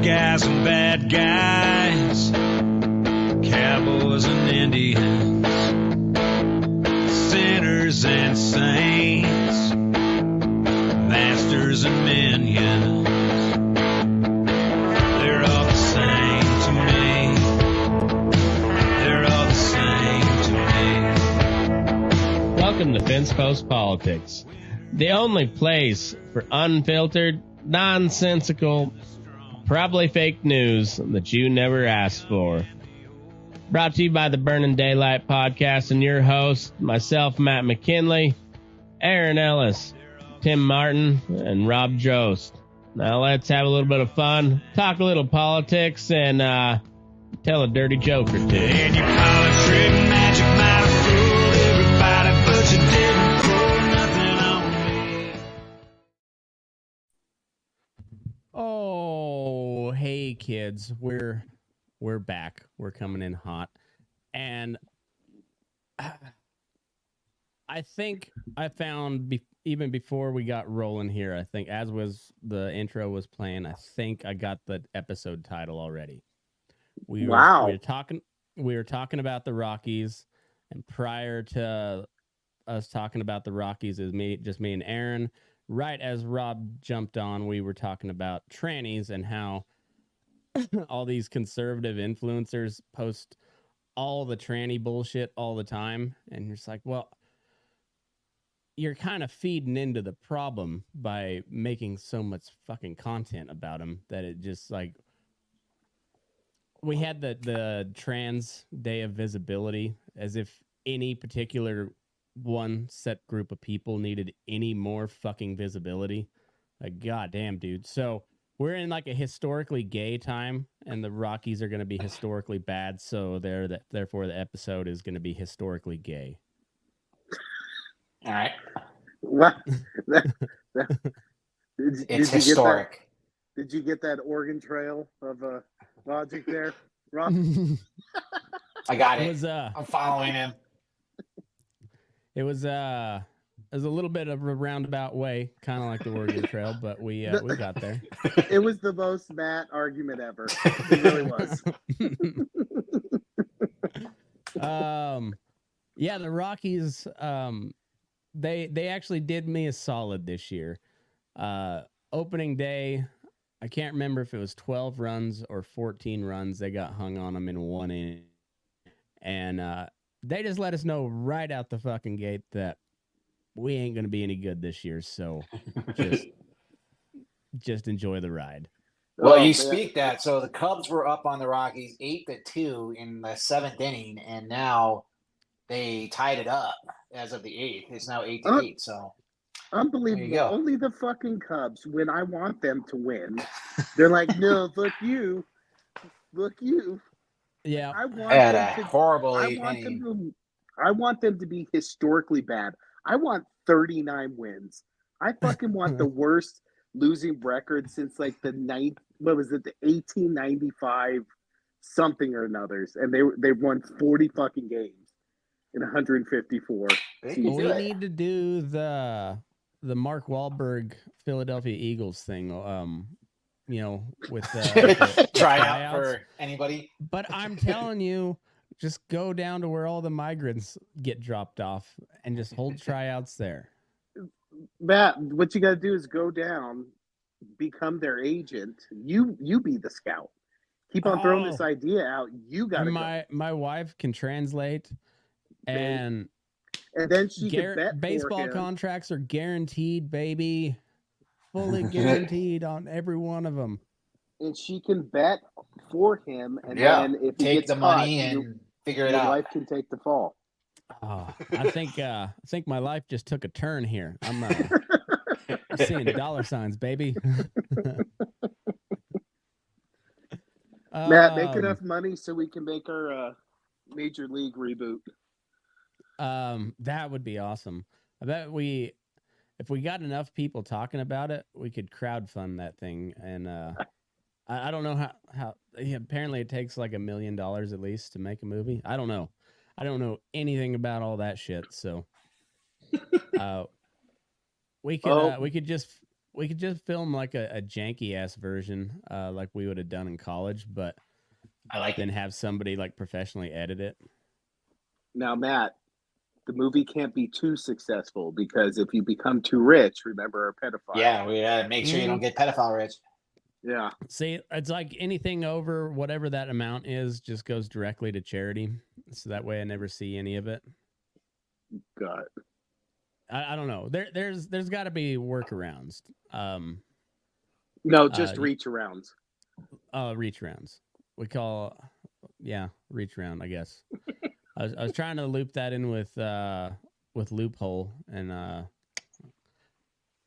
guys and bad guys, cowboys and Indians, sinners and saints, masters and minions. They're all the same to me. They're all the same to me. Welcome to Fence Post Politics, the only place for unfiltered, nonsensical, probably fake news that you never asked for. Brought to you by the Burning Daylight Podcast and your host, myself, Matt McKinley, Aaron Ellis, Tim Martin, and Rob Drost. Now let's have a little bit of fun, talk a little politics, and tell a dirty joke or two. And your college trick magic might have fooled everybody, but you didn't pull nothing on me. Oh, hey kids, we're back. We're coming in hot, and I think I found even before we got rolling here, I think as was the intro was playing, I think I got the episode title already. We were talking about the Rockies, and prior to us talking about the Rockies, is me and Aaron. Right as Rob jumped on, we were talking about trannies and how all these conservative influencers post all the tranny bullshit all the time. And you're just like, well, you're kind of feeding into the problem by making so much fucking content about them that it just like, we had the trans day of visibility as if any particular one set group of people needed any more fucking visibility. Like, goddamn, dude. So we're in like a historically gay time, and the Rockies are going to be historically bad. So therefore, the episode is going to be historically gay. All right. What? It's historic. Did you get that Oregon Trail of logic there, Rob? I got it. I'm following him. It was a little bit of a roundabout way, kind of like the Oregon Trail, but we got there. It was the most Matt argument ever. It really was. Yeah, the Rockies, they actually did me a solid this year. Opening day, I can't remember if it was 12 runs or 14 runs. They got hung on them in one inning, and they just let us know right out the fucking gate that we ain't going to be any good this year. So just enjoy the ride. Well, you speak that. So the Cubs were up on the Rockies 8-2 in the 7th inning, and now they tied it up as of the 8th. It's now 8-8. So unbelievable. Only the fucking Cubs, when I want them to win, they're like, no, look you. Yeah, I want them to be historically bad. I want 39 wins. I fucking want the worst losing record since like the 1895 something or another's, and they won 40 fucking games in 154 seasons. We need to do the Mark Wahlberg Philadelphia Eagles thing. With try out for anybody. But I'm telling you, just go down to where all the migrants get dropped off and just hold tryouts there. Matt, what you got to do is go down, become their agent. You be the scout. Keep on throwing this idea out. You got to My wife can translate, and then she can bet baseball contracts are guaranteed, baby. Fully guaranteed on every one of them. And she can bet for him, and then if he gets the money and figure it out, your wife can take the fall. Oh, I think my life just took a turn here. I'm seeing dollar signs, baby. Matt, make enough money so we can make our major league reboot. That would be awesome. I bet if we got enough people talking about it, we could crowdfund that thing. And I don't know how apparently it takes like $1 million at least to make a movie. I don't know. I don't know anything about all that shit. So we could just we could just film like a janky ass version, like we would have done in college, but I like then it. have somebody like professionally edit it. Now, Matt, the movie can't be too successful because if you become too rich, remember, a pedophile. Yeah, we gotta make sure you don't get pedophile rich. Yeah. See, it's like anything over whatever that amount is just goes directly to charity. So that way I never see any of it. God. I don't know. There's got to be workarounds. No, just reach arounds. Reach rounds. We call, reach round, I guess. I was trying to loop that in with loophole, and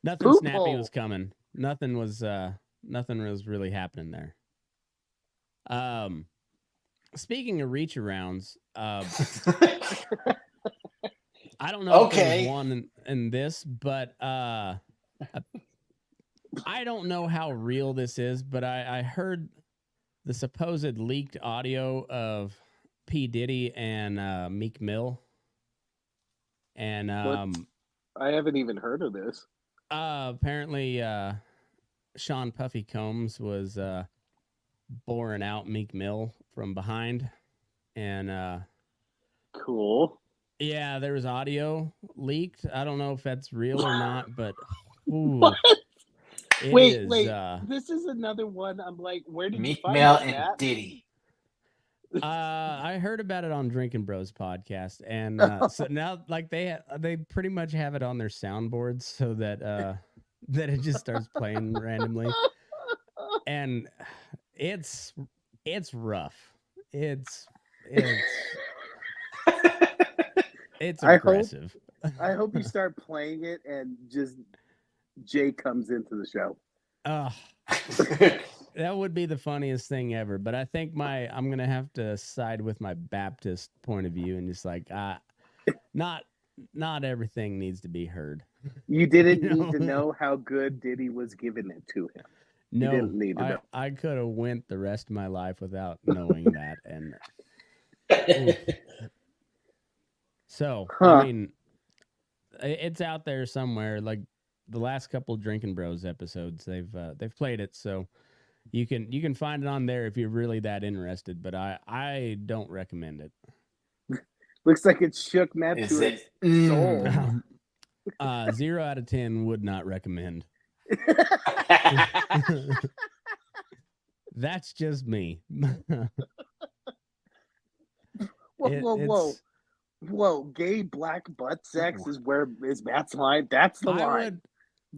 nothing Poop snappy hole. was coming. Nothing was really happening there. Speaking of reach arounds, I don't know if there's one in this, but I don't know how real this is, but I heard the supposed leaked audio of P. Diddy and Meek Mill. And I haven't even heard of this. Apparently Sean Puffy Combs was boring out Meek Mill from behind. And cool. Yeah, there was audio leaked. I don't know if that's real or not, but what? Wait, this is another one. I'm like, where did Meek you find Mill that, and Matt? Diddy. I heard about it on Drinking Bros podcast, and so now like they pretty much have it on their soundboards so that that it just starts playing randomly, and it's rough. It's aggressive. I hope you start playing it and just Jay comes into the show. That would be the funniest thing ever. But I think I'm gonna have to side with my Baptist point of view and just like not everything needs to be heard. You didn't need to know how good Diddy was giving it to him. No, you didn't need to know. I could have went the rest of my life without knowing that. And so I mean, it's out there somewhere. Like the last couple of Drinking Bros episodes, they've played it, so you can find it on there if you're really that interested. But I don't recommend it. Looks like it shook Matt to his soul. 0 out of 10 would not recommend. That's just me. Whoa! Gay black butt sex is Matt's line. That's the line.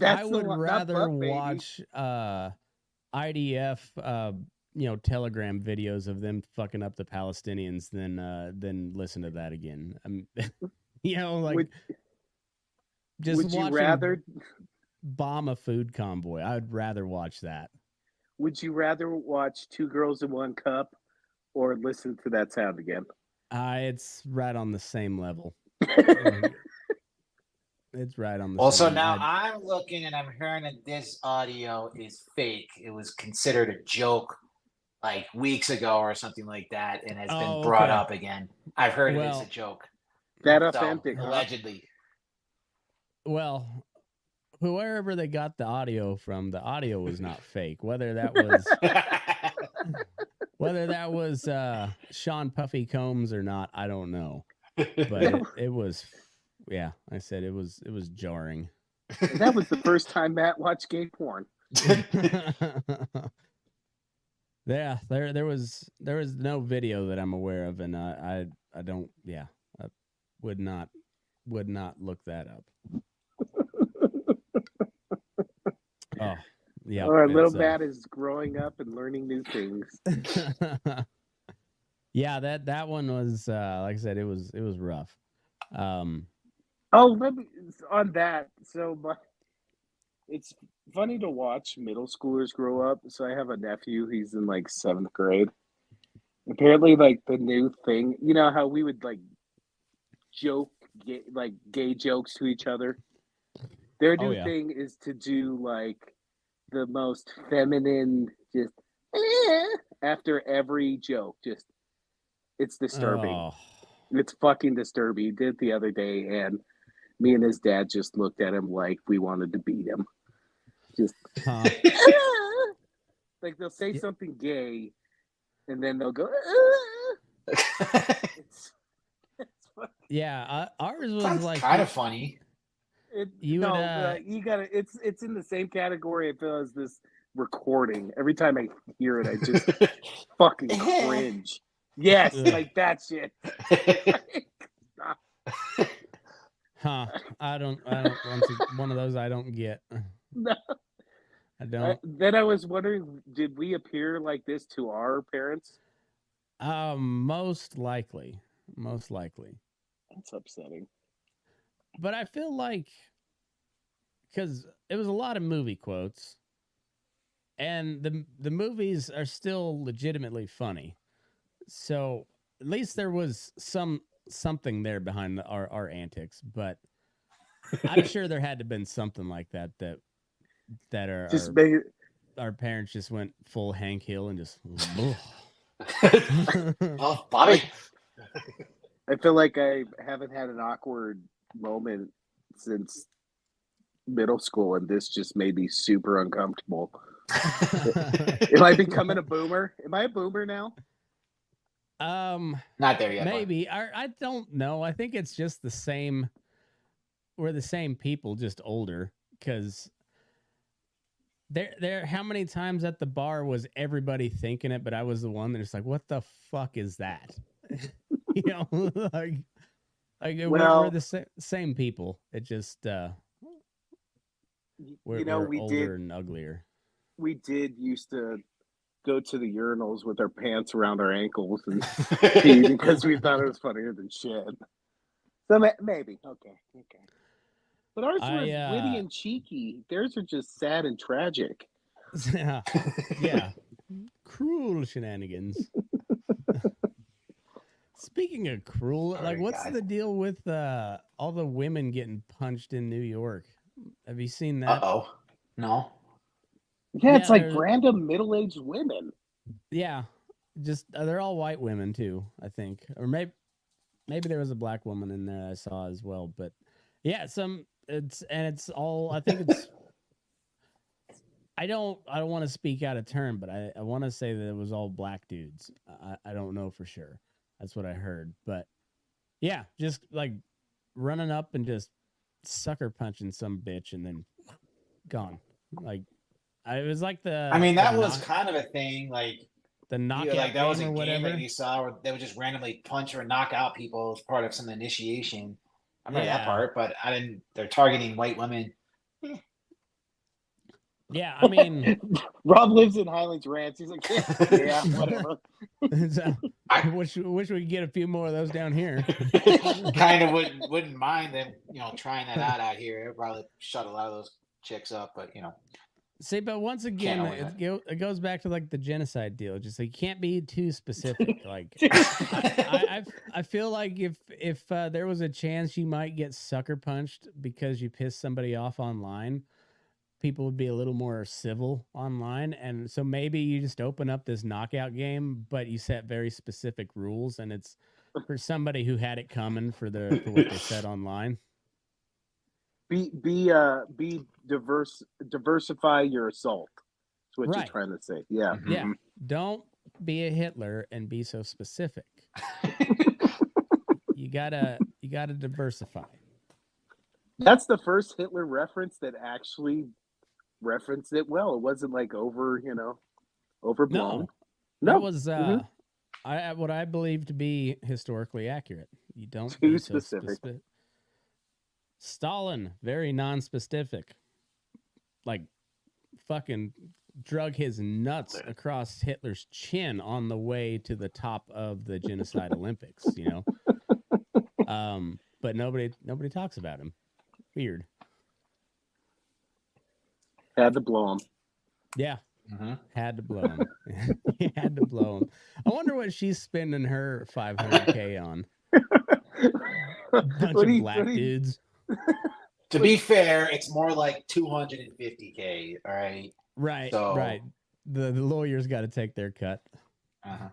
I would rather watch IDF Telegram videos of them fucking up the Palestinians than listen to that again. Would you rather bomb a food convoy? I would rather watch that. Would you rather watch Two Girls in One Cup or listen to that sound again? It's right on the same level. It's right on the Well, same. so now I'm looking and I'm hearing that this audio is fake. It was considered a joke like weeks ago or something like that and has been brought up again. I've heard it is a joke. That authentic, allegedly. Well, whoever they got the audio from, the audio was not fake. Whether that was Sean Puffy Combs or not, I don't know. But it was, I said it was jarring. That was the first time Matt watched gay porn. Yeah, there was no video that I'm aware of, and I don't. Yeah, I would not look that up. Oh, yeah. Our little Matt is growing up and learning new things. Yeah, that one was like I said, it was rough. Let me on that. So it's funny to watch middle schoolers grow up. So I have a nephew. He's in like 7th grade. Apparently, like the new thing, you know how we would like joke like gay jokes to each other. Their new thing is to do like the most feminine, just after every joke. Just it's disturbing. Oh. It's fucking disturbing. He did it the other day, and me and his dad just looked at him like we wanted to beat him. Just Huh. like they'll say something gay, and then they'll go. It's Yeah, ours was Sounds like kind of funny. You no, would, you gotta. It's in the same category. I feel as this recording. Every time I hear it, I just fucking cringe. Yes, Ugh. like that shit. huh? I don't. One of those I don't get. No. I don't. Then I was wondering, did we appear like this to our parents? Most likely. That's upsetting. But I feel like because it was a lot of movie quotes, and the movies are still legitimately funny. So at least there was something there behind our antics. But I'm sure there had to have been something like that Just our parents just went full Hank Hill and just. Oh, Bobby. I feel like I haven't had an awkward moment since middle school, and this just made me super uncomfortable. Am I becoming a boomer? Am I a boomer now? Not there yet. Maybe. I don't know. I think it's just the same. We're the same people, just older. Because there. How many times at the bar was everybody thinking it, but I was the one that's like, "What the fuck is that?" You know, like we're the same people. It just we're older and uglier. We did used to go to the urinals with our pants around our ankles and pee because we thought it was funnier than shit. So maybe okay. But ours were witty and cheeky. Theirs are just sad and tragic. Yeah. Cruel shenanigans. Speaking of cruel, like what's the deal with all the women getting punched in New York? Have you seen that? Uh-oh. No. Yeah, it's like random middle-aged women. Yeah. Just they're all white women too, I think. Or maybe there was a black woman in there I saw as well, but yeah, it's all I think it's I don't want to speak out of turn, but I want to say that it was all black dudes. I don't know for sure. That's what I heard. But yeah, just like running up and just sucker punching some bitch and then gone. Like it was like that was kind of a thing, like the knockout like that was a game or whatever. game that you saw where they would just randomly punch or knock out people as part of some initiation. I remember that part, but I didn't. They're targeting white women. Yeah, I mean, Rob lives in Highlands Ranch. He's like, yeah, whatever. I wish we could get a few more of those down here. Kind of wouldn't mind them, trying that out here. It'd probably shut a lot of those chicks up, but See, but once again, it goes back to like the genocide deal. Just like you can't be too specific. Like I feel like if there was a chance you might get sucker punched because you pissed somebody off online, people would be a little more civil online. And so maybe you just open up this knockout game, but you set very specific rules, and it's for somebody who had it coming for what they said online. Be diversify your assault. That's what you're trying to say. Yeah. Mm-hmm. Yeah. Don't be a Hitler and be so specific. You gotta diversify. That's the first Hitler reference that actually referenced it well. It wasn't like overblown. No. That was what I believe to be historically accurate. You don't be so specific. Stalin, very non-specific. Like fucking drug his nuts across Hitler's chin on the way to the top of the genocide Olympics, but nobody talks about him. Weird. Had to blow him. Yeah. Had to blow him. He had to blow him. I wonder what she's spending her $500K on. Bunch of black dudes. To be fair, it's more like $250K. All right. Right. So, right. The lawyers got to take their cut. I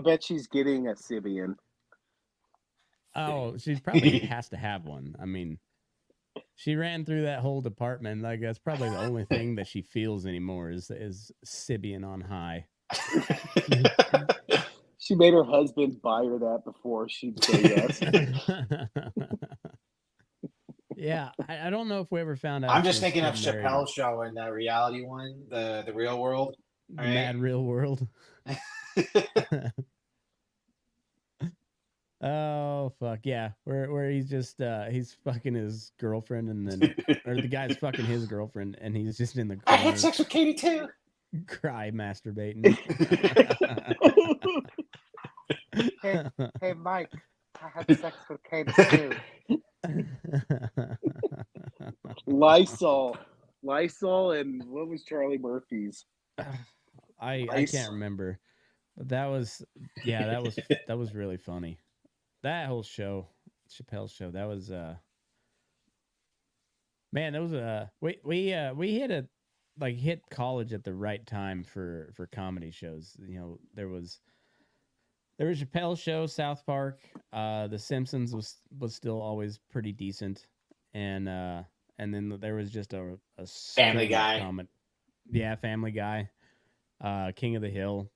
bet she's getting a Sibian. Oh, she probably has to have one. I mean, She ran through that whole department. Like that's probably the only thing that she feels anymore is Sibian on high. She made her husband buy her that before she'd say yes. Yeah, I don't know if we ever found out. I'm she just was thinking of still married or- Chappelle's show and that reality one, the Real World. The Mad Real World. Oh fuck yeah, where he's just he's fucking his girlfriend and then or the guy's fucking his girlfriend and he's just in the I corner had sex with Katie too. cry masturbating. Hey, Mike, I had sex with Katie too. Lysol, and what was Charlie Murphy's? I can't remember, but that was really funny. That whole show, Chappelle's show, that was man, that was we hit college at the right time for comedy shows. You know, there was Chappelle's show, South Park, The Simpsons was still always pretty decent, and then there was just a Family Guy. Family Guy, King of the Hill.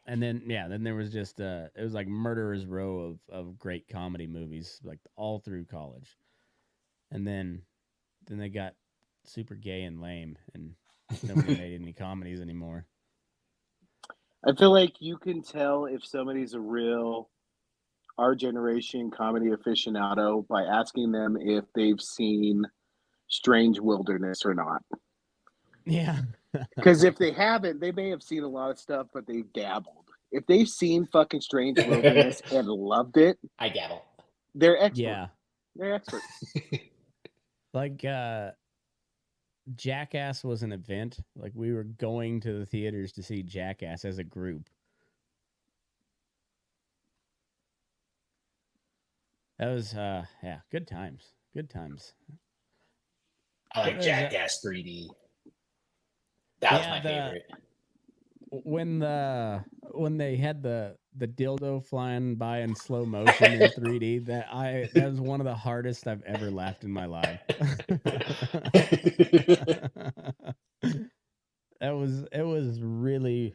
And then there was just it was like Murderer's Row of great comedy movies like all through college. And then they got super gay and lame and nobody made any comedies anymore. I feel like you can tell if somebody's a real our generation comedy aficionado by asking them if they've seen Strange Wilderness or not. Yeah. Because if they haven't, they may have seen a lot of stuff, but they've dabbled. If they've seen fucking Strange Wilderness and loved it, I dabble. They're experts. Yeah. They're experts. Like Jackass was an event. Like we were going to the theaters to see Jackass as a group. That was good times. Good times. I like Jackass 3D. That was my favorite. When they had the dildo flying by in slow motion in 3D, that was one of the hardest I've ever laughed in my life. It was really,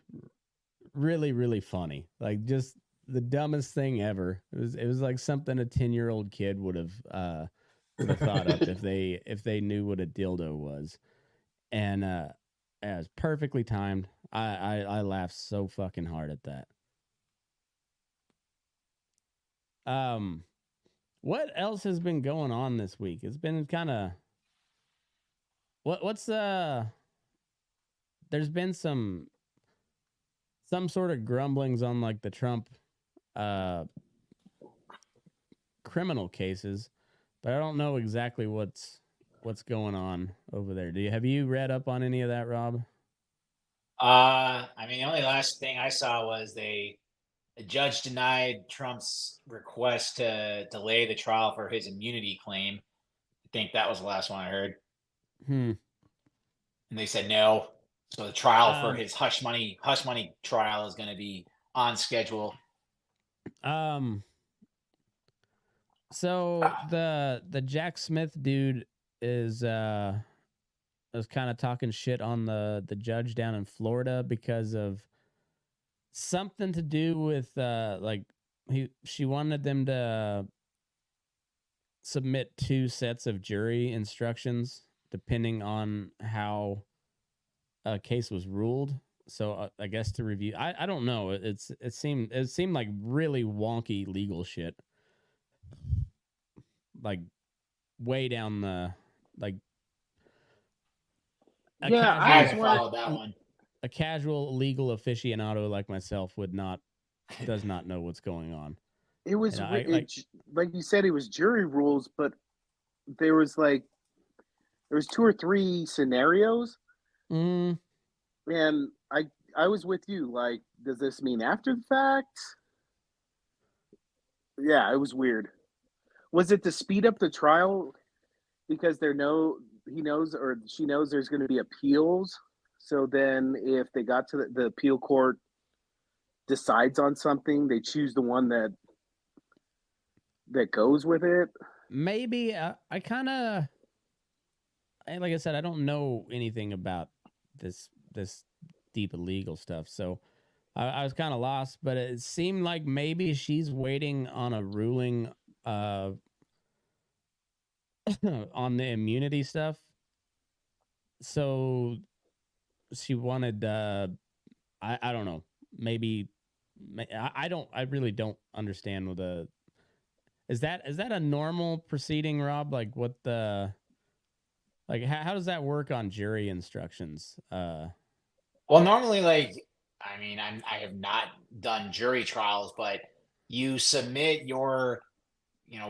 really, really funny. Like just the dumbest thing ever. It was like something a 10-year-old kid would have thought up if they knew what a dildo was. And it was perfectly timed. I laughed so fucking hard at that. What else has been going on this week? It's been kind of what's there's been some sort of grumblings on like the Trump criminal cases, but I don't know exactly what's going on over there. Have you read up on any of that, Rob? I mean, the only last thing I saw was a judge denied Trump's request to delay the trial for his immunity claim. I think that was the last one I heard. And they said no. So the trial for his hush money trial is going to be on schedule. So the Jack Smith dude was kind of talking shit on the judge down in Florida because of something to do with she wanted them to submit 2 sets of jury instructions depending on how a case was ruled. So I guess to review, I don't know. It seemed like really wonky legal shit. Like way down the like. I haven't followed that one. A casual legal aficionado like myself does not know what's going on. It was like you said, it was jury rules, but there was 2 or 3 scenarios, and I was with you. Like, does this mean after the fact? Yeah, it was weird. Was it to speed up the trial because he knows or she knows there's going to be appeals? So then if they got to the appeal court decides on something, they choose the one that goes with it. maybe I kind of, like I said, I don't know anything about this deep illegal stuff, so I was kind of lost. But it seemed like maybe she's waiting on a ruling on the immunity stuff. So she wanted I don't know, maybe I really don't understand what the is that a normal proceeding, Rob? Like what the like how does that work on jury instructions? Well, normally, like, I mean, I have not done jury trials, but you submit your,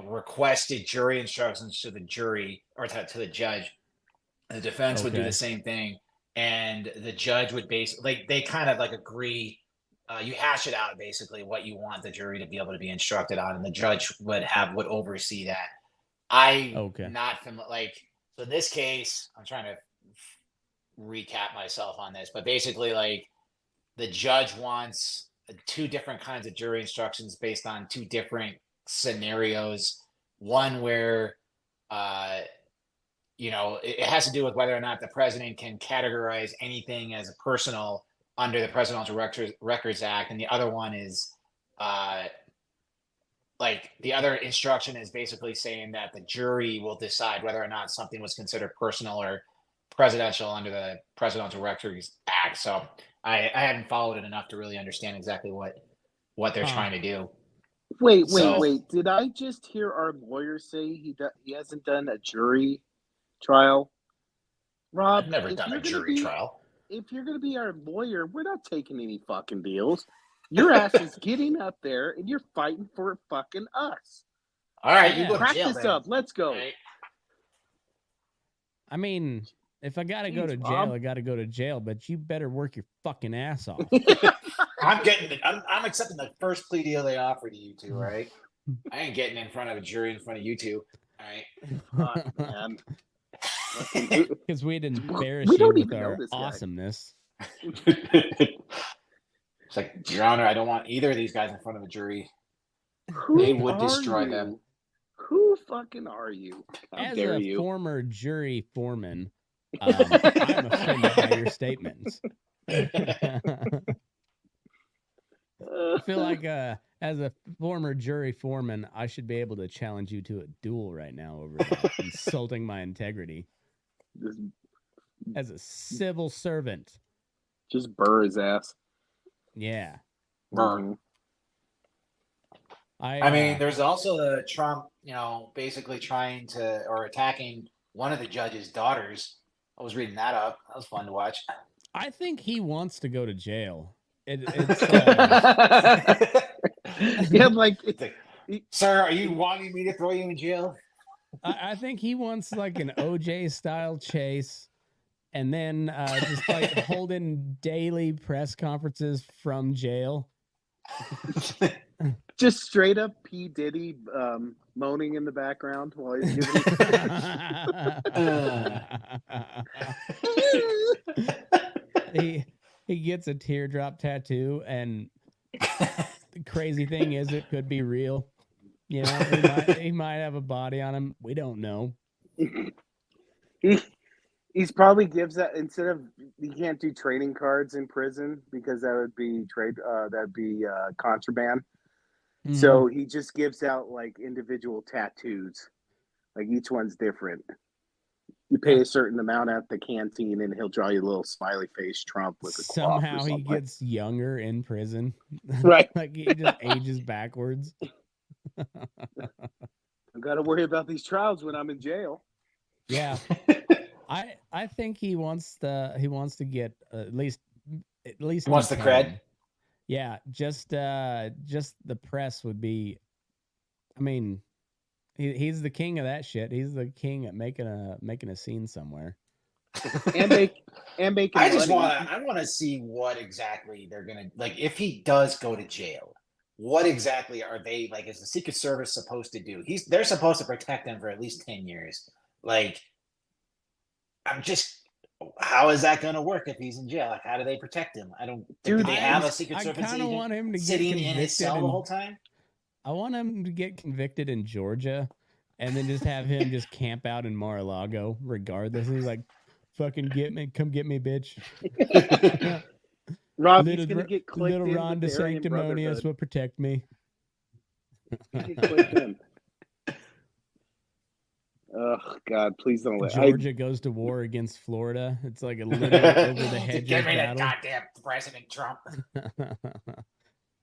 requested jury instructions to the jury or to the judge. The defense would do the Okay. same thing, and the judge would basically they kind of like agree. You hash it out basically what you want the jury to be able to be instructed on, and the judge would oversee that. Okay. Not familiar. Like, so in this case, I'm trying to recap myself on this, but basically, like, the judge wants two different kinds of jury instructions based on two different scenarios. One where, it has to do with whether or not the president can categorize anything as a personal under the Presidential Records Act, and the other one is, like, the other instruction is basically saying that the jury will decide whether or not something was considered personal or presidential under the Presidential Records Act. So I haven't followed it enough to really understand exactly what they're trying to do. Wait. So- Did I just hear our lawyer say he hasn't done a jury trial? Rob, I've never done a jury trial. If you're going to be our lawyer, we're not taking any fucking deals. Your ass is getting up there and you're fighting for fucking us. All right, Yeah. you go to jail Practice then. up. Let's go. Right. I mean, if I gotta go to Jeez, jail, Rob. I gotta go to jail. But you better work your fucking ass off. I'm accepting the first plea deal they offer to you two, right? I ain't getting in front of a jury in front of you two. All right. Fuck, man. Because we'd embarrass We you don't with even know our this guy. awesomeness. It's like, Your Honor, I don't want either of these guys in front of a jury. They would destroy them. Who fucking are you? How As dare a you? former jury foreman, I'm offended by your statements. I feel like as a former jury foreman, I should be able to challenge you to a duel right now over that, insulting my integrity as a civil servant. Just burr his ass. Yeah. Burn. I mean, there's also the Trump, basically trying to or attacking one of the judge's daughters. I was reading that up. That was fun to watch. I think he wants to go to jail. Yeah, like, sir, are you wanting me to throw you in jail? I think he wants like an OJ style chase, and then just like holding daily press conferences from jail. just straight up P. Diddy moaning in the background while he's giving he gets a teardrop tattoo, and the crazy thing is it could be real. He might have a body on him. We don't know. He's probably gives that instead of you can't do trading cards in prison because that would be contraband. Mm-hmm. So he just gives out like individual tattoos, like each one's different. You pay a certain amount at the canteen, and he'll draw you a little smiley face Trump with a cloth or somehow he something. gets younger in prison, Right. Like he just ages backwards. I've got to worry about these trials when I'm in jail. Yeah. I think he wants to get at least He wants the cred. Yeah, just the press would be. I mean, he's the king of that shit. He's the king at making a scene somewhere. and make I just money. want to see what exactly they're gonna like. If he does go to jail, what exactly are they like? Is the Secret Service supposed to do? They're supposed to protect him for at least 10 years. Like, how is that going to work if he's in jail? Like, how do they protect him? Do they have a Secret Service agent want him to sitting get in his cell the whole time? I want him to get convicted in Georgia and then just have him just camp out in Mar-a-Lago regardless. He's like, fucking come get me, bitch. Rob, he's gonna get clicked little in Ron with the Aryan DeSanctimonious Brotherhood. will protect me. Get clicked in. Oh God, please don't let Georgia goes to war against Florida. It's like a literal over the hedges Give me that battle. goddamn President Trump.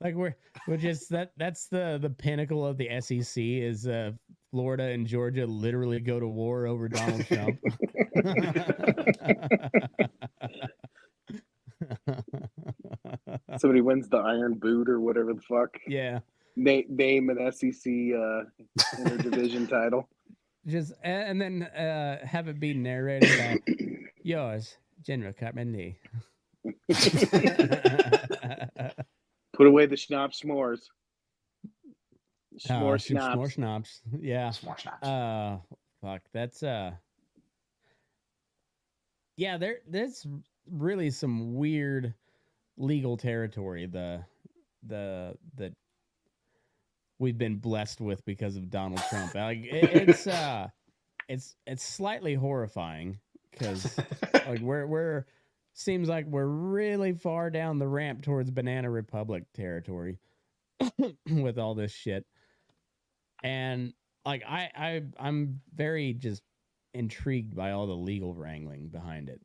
Like we're just that's the pinnacle of the SEC is Florida and Georgia literally go to war over Donald Trump. Somebody wins the Iron Boot or whatever the fuck. Yeah. Name an SEC interdivision title. Just and then have it be narrated by yours, General Carpenter. Put away the schnapps s'mores. More Schnapps. schnapps. Yeah. More schnapps. Fuck. That's yeah, there's really some weird legal territory that we've been blessed with because of Donald Trump. Like it's slightly horrifying because like we're seems like we're really far down the ramp towards Banana Republic territory with all this shit. And like I'm very just intrigued by all the legal wrangling behind it.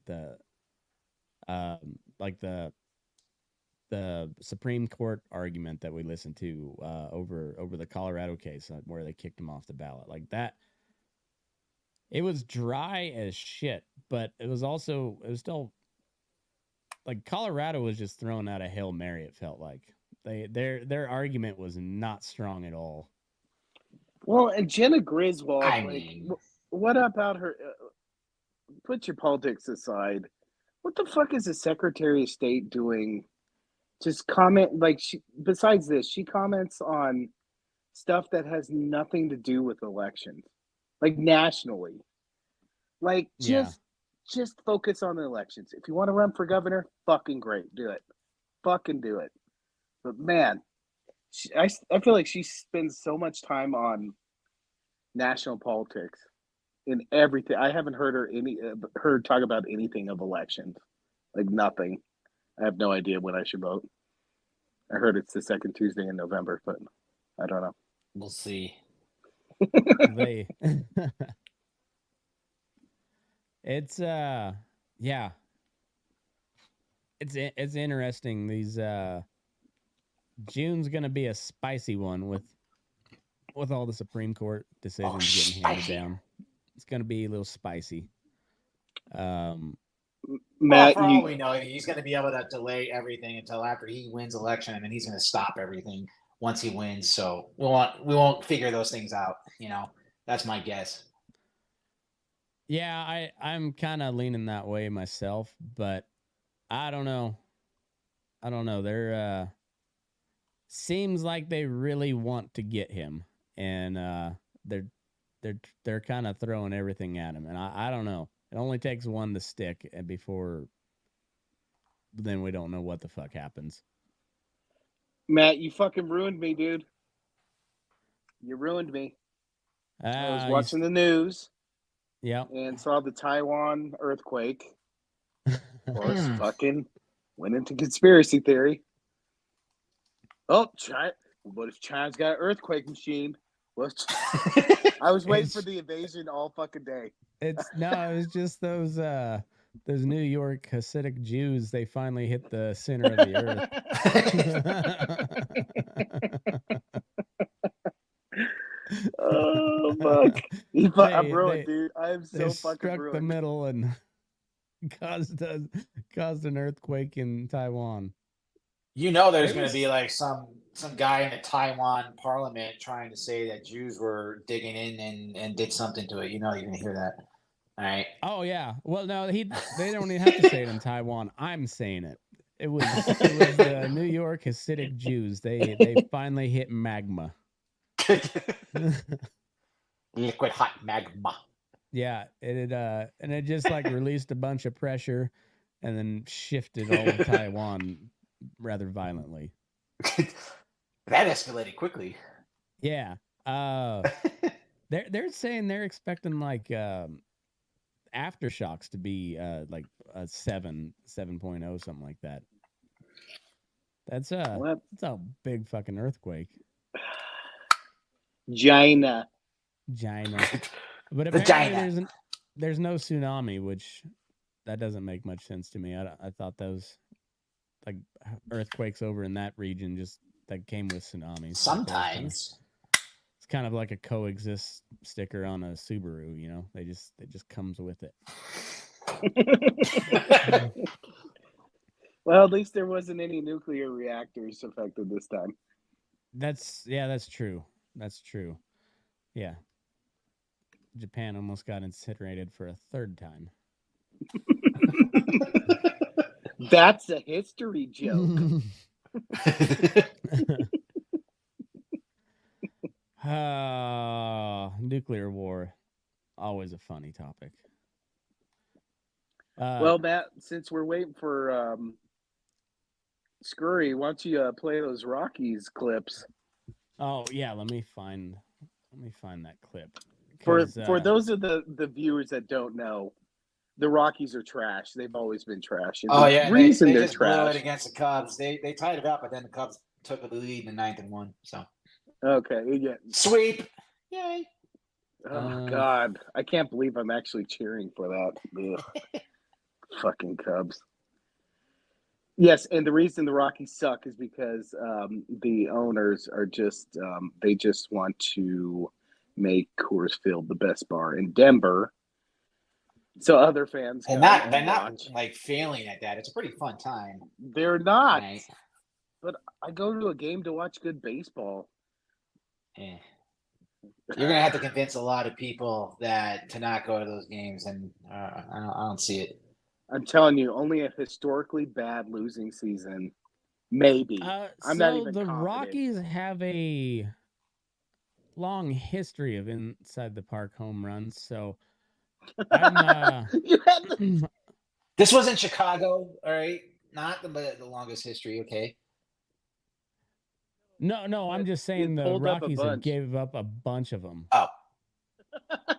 The Supreme Court argument that we listened to over the Colorado case where they kicked him off the ballot, like that. It was dry as shit, but it was still like Colorado was just throwing out a Hail Mary. It felt like their argument was not strong at all. Well, and Jenna Griswold, I mean, what about her? Put your politics aside. What the fuck is the Secretary of State doing? Just comment like besides this, she comments on stuff that has nothing to do with elections, like nationally. Like just focus on the elections. If you want to run for governor, fucking great, do it. Fucking do it. But man, I feel like she spends so much time on national politics in everything. I haven't heard her talk about anything of elections, like nothing. I have no idea when I should vote. I heard it's the second Tuesday in November, but I don't know. We'll see. It's yeah. It's interesting. These June's gonna be a spicy one with all the Supreme Court decisions getting handed down. It's gonna be a little spicy. Matt, for all we know, he's going to be able to delay everything until after he wins election, and then he's going to stop everything once he wins. So we won't figure those things out. You know, that's my guess. Yeah, I'm kind of leaning that way myself, but I don't know. They're seems like they really want to get him, and they're kind of throwing everything at him, and I don't know. It only takes one to stick, and before then we don't know what the fuck happens. Matt, you fucking ruined me, dude. You ruined me. I was watching the news. Yeah. And saw the Taiwan earthquake. Of course, fucking went into conspiracy theory. Oh, China. What if China's got an earthquake machine? I was waiting for the invasion all fucking day. It was just those New York Hasidic Jews. They finally hit the center of the earth. Oh fuck! I'm ruined, dude. I am so fucking ruined. Struck the middle and caused an earthquake in Taiwan. You know, there's going to be like some guy in the Taiwan parliament trying to say that Jews were digging in and did something to it. You know, you're going to hear that. All right. Oh yeah. Well, no, they don't even have to say it in Taiwan. I'm saying it. It was the New York Hasidic Jews. They finally hit magma. Liquid hot magma. Yeah, it just like released a bunch of pressure and then shifted all of Taiwan rather violently. That escalated quickly. Yeah. They're saying they're expecting like aftershocks to be like a 7.0, something like that. That's a big fucking earthquake. China. But apparently there's no tsunami, which that doesn't make much sense to me. I thought those like earthquakes over in that region just that came with tsunamis. Sometimes it's kind of like a coexist sticker on a Subaru, you know. It just comes with it. Well, at least there wasn't any nuclear reactors affected this time. That's true. That's true. Yeah. Japan almost got incinerated for a third time. That's a history joke. Nuclear war, always a funny topic. Well, Matt, since we're waiting for Scurry, why don't you play those Rockies clips? Oh yeah, let me find that clip. For those of the viewers that don't know, the Rockies are trash. They've always been trash. Oh yeah, the reason they they're just blew trash. it against the Cubs. They tied it up, but then the Cubs took the lead in the 9th and won. So Okay, yeah. sweep. Yay. Oh God, I can't believe I'm actually cheering for that. Fucking Cubs. Yes, and the reason the Rockies suck is because the owners are just they just want to make Coors Field the best bar in Denver, so other fans And come they're not watch. like failing at that. It's a pretty fun time. They're not, Right? but I go to a game to watch good baseball. Yeah. You're gonna have to convince a lot of people to not go to those games, and I don't see it. I'm telling you, only a historically bad losing season, maybe. I'm not even the confident. Rockies have a long history of inside the park home runs, so I'm You had This was in Chicago, all right? Not the longest history, okay? No, I'm just saying the pulled up a Rockies have bunch. gave up a bunch of them. Oh,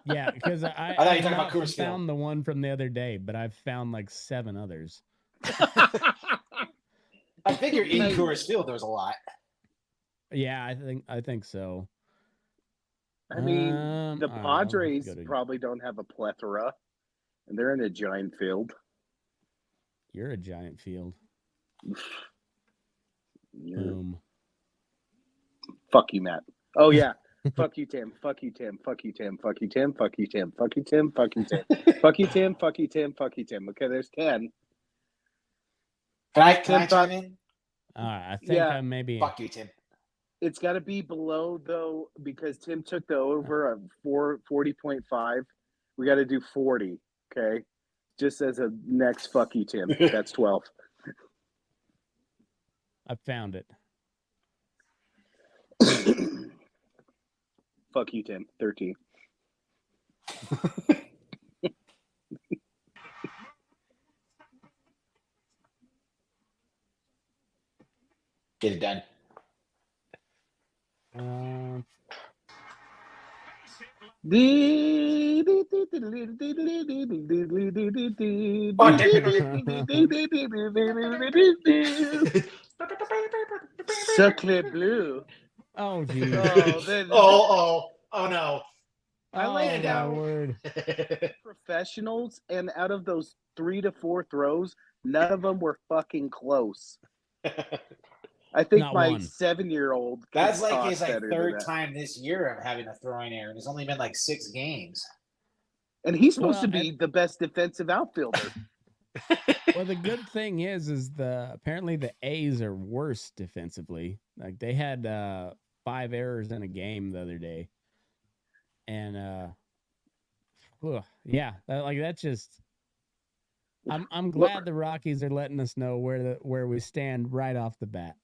Yeah, because thought you were I've talking about not Coors Field. found the one from the other day, but I've found like 7 others. I figure in Coors Field there was a lot. Yeah, I think so. I mean, the all right, Padres probably don't have a plethora, and they're in a giant field. You're a giant field. You're- Boom. Fuck you, Matt. Oh yeah. Fuck you, Tim. Fuck you, Tim. Fuck you, Tim. Fuck you, Tim. Fuck you, Tim. Fuck you, Tim. Fuck you, Tim. Fuck you, Tim. Fuck you, Tim. Fuck you, Tim. Okay, there's 10. Can I chime in? All right, I think I maybe. Fuck you, Tim. It's got to be below though, because Tim took the over of 40.5. We got to do 40. Okay, just as a next fuck you, Tim. That's 12. I found it. Fuck you, Tim. 13. Get it done. Sacre bleu. Oh, geez. Oh no. I like my how word. professionals, and out of those 3 to 4 throws, none of them were fucking close. I think Not my one. 7-year-old. That's like his third time this year of having a throwing error, and it's only been like 6 games. And he's supposed to be the best defensive outfielder. Well, the good thing is apparently the A's are worse defensively. Like they had 5 errors in a game the other day, and that's just. I'm glad the Rockies are letting us know where we stand right off the bat.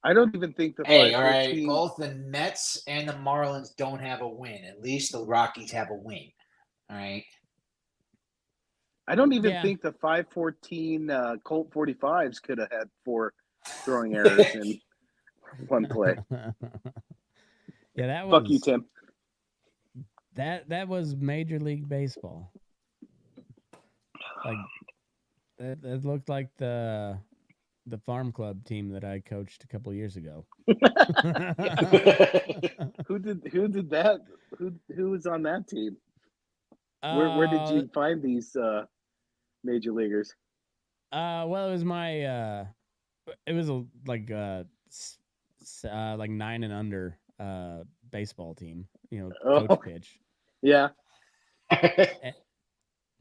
I don't even think the Hey, all right. Both the Mets and the Marlins don't have a win. At least the Rockies have a win. All right. I don't even think the 514 Colt 45s could have had 4 throwing errors in one play. Yeah, that was. Fuck you, Tim. That was Major League Baseball. Like that looked like the farm club team that I coached a couple years ago. Who did that? Who was on that team? Where did you find these major leaguers? Well, it was my it was like 9 and under baseball team. Coach pitch. Yeah.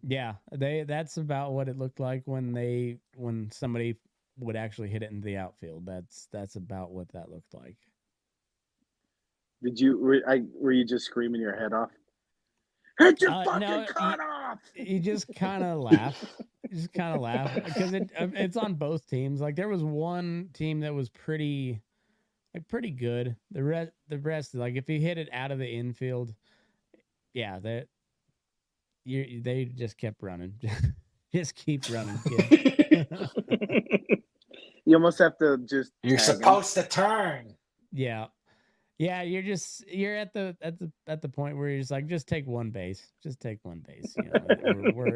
Yeah, that's about what it looked like when somebody would actually hit it into the outfield. That's about what that looked like. Were you just screaming your head off? Hit your fucking no, cut off! You just kind of laugh. You just kind of laugh because it's on both teams. Like there was one team that was pretty good. The rest, like if you hit it out of the infield, yeah, they just kept running. Just keep running, kid. You almost have to just. You're supposed to turn. Yeah, you're at the point where you're just like, just take one base. Just take one base.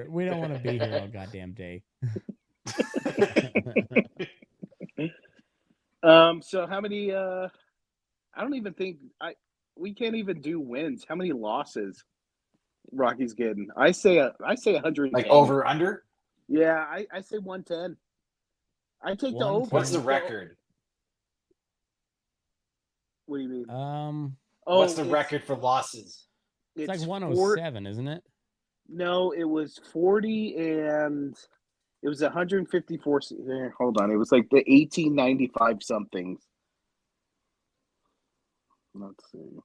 We don't want to be here all goddamn day. So how many? I don't even think we can't even do wins. How many losses? Rockies getting? I say 100. Like over under? Yeah, I say 110. I take the over. What's the record? What do you mean? What's the record for losses? It's like 107, isn't it? No, it was 40 and it was 154. Hold on, it was like the 1895 somethings. Let's see.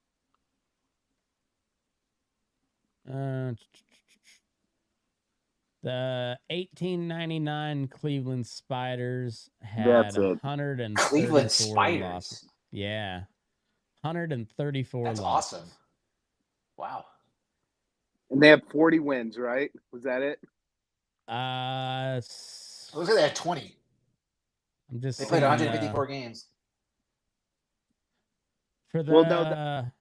The 1899 Cleveland Spiders had That's it. 134 Cleveland Spiders. losses. Yeah, 134 That's losses. awesome. Wow. And they have 40 wins, right? Was that it? Looks like they had 20. I'm just. They played 154 games. For the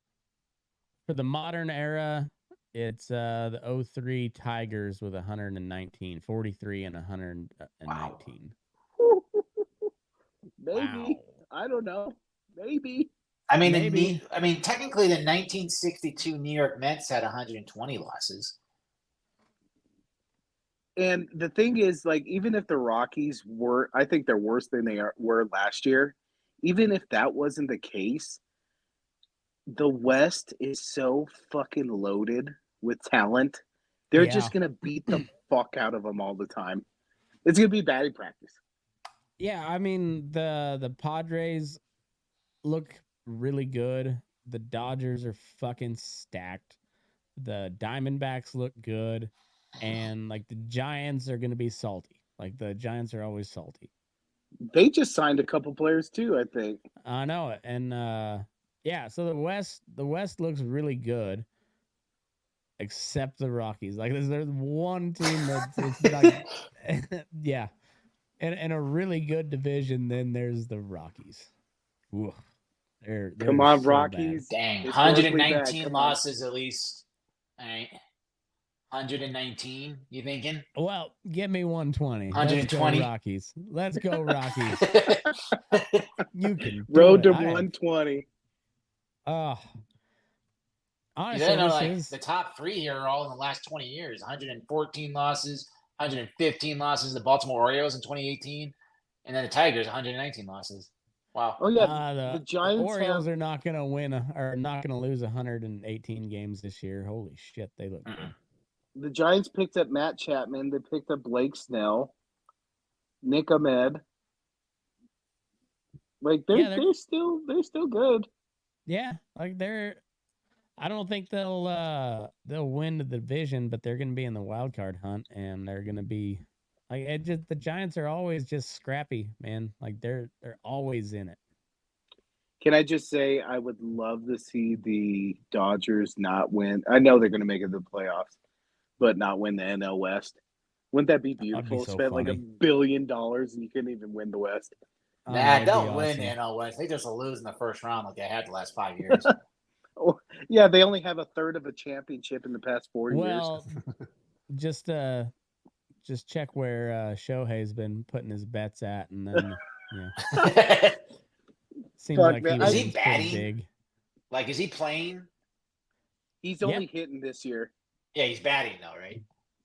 for the modern era, it's the 03 Tigers with 119, 43 and 119. Wow. Maybe. Wow. I don't know. Maybe. I mean, Maybe. Technically, the 1962 New York Mets had 120 losses. And the thing is, like, even if the Rockies were, I think they're worse than they were last year. Even if that wasn't the case, the West is so fucking loaded with talent. They're just gonna beat the fuck out of them all the time. It's gonna be batting practice. Yeah, I mean the Padres look really good. The Dodgers are fucking stacked. The Diamondbacks look good. And like the Giants are going to be salty. Like the Giants are always salty. They just signed a couple players too, I think. I know it. And yeah, so the West looks really good. Except the Rockies. Like there's one team that's like yeah. In a really good division, then there's the Rockies. Ooh. They're Come on, so Rockies. bad. Dang, Historically 119 bad. losses at least. All right. 119, you thinking? Well, give me 120. 120. Let's go Rockies. You can Road do to it. 120. Honestly, the top three here are all in the last 20 years. 114 losses, 115 loses. The Baltimore Orioles in 2018, and then the Tigers 119 losses. Wow. Oh yeah, the Giants. The Orioles are not going to win or not going to lose 118 games this year. Holy shit, they look good. The Giants picked up Matt Chapman. They picked up Blake Snell, Nick Ahmed. Like they're still good. Yeah, like I don't think they'll win the division, but they're going to be in the wild card hunt, and they're going to be like the Giants are always just scrappy, man. Like they're always in it. Can I just say I would love to see the Dodgers not win. I know they're going to make it to the playoffs, but not win the NL West. Wouldn't that be beautiful? So Spend funny. like $1 billion and you couldn't even win the West. Nah, they'll win the NL West. They just lose in the first round like they had the last 5 years. Yeah, they only have a third of a championship in the past 4 years. Well, just check where Shohei's been putting his bets at, and then seems Fuck, like man. he Is he wins pretty batting? big. Like, is he playing? He's only hitting this year. Yeah, he's batting though, right?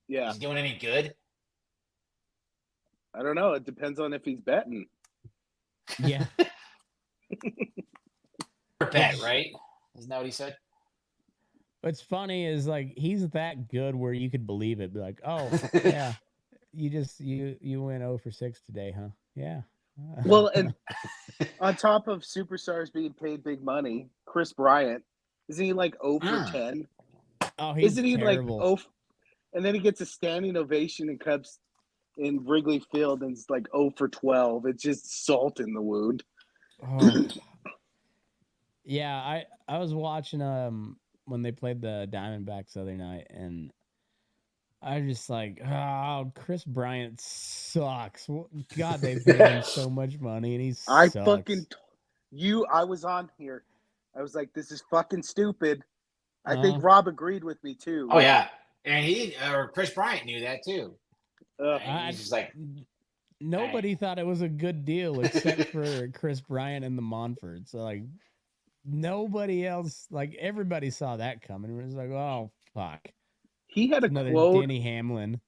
Yeah, He's doing any good? I don't know. It depends on if he's betting. Yeah. Bet, right? Isn't that what he said? What's funny is like he's that good where you could believe it. Be like, oh yeah, you went 0 for 6 today, huh? Yeah. Well, and on top of superstars being paid big money, Chris Bryant, isn't he like 0 for 10? Oh, he's Isn't he terrible. like 0? And then he gets a standing ovation in Cubs in Wrigley Field, and it's like 0 for 12. It's just salt in the wound. Oh. Yeah, I was watching when they played the Diamondbacks the other night, and I was just like, oh, Chris Bryant sucks. God, they paid him so much money, and he sucks. I was on here. I was like, this is fucking stupid. I think Rob agreed with me too. Oh yeah, and Chris Bryant knew that too. He's just like, nobody thought it was a good deal except for Chris Bryant and the Monforts. So like nobody else, like everybody saw that coming. It was like, oh fuck. He had another quote. Denny Hamlin.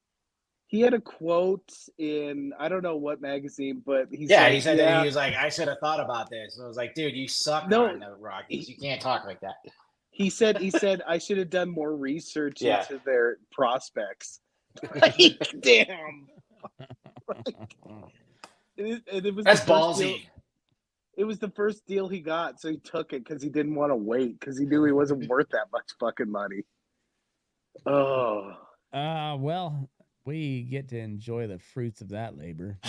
He had a quote in I don't know what magazine, but he said that he was like, I should have thought about this. I was like, dude, you suck on the Rockies. You can't talk like that. He said I should have done more research into their prospects. Like, damn. It was That's ballsy. It was the first deal he got, so he took it because he didn't want to wait because he knew he wasn't worth that much fucking money. Oh. Well, we get to enjoy the fruits of that labor.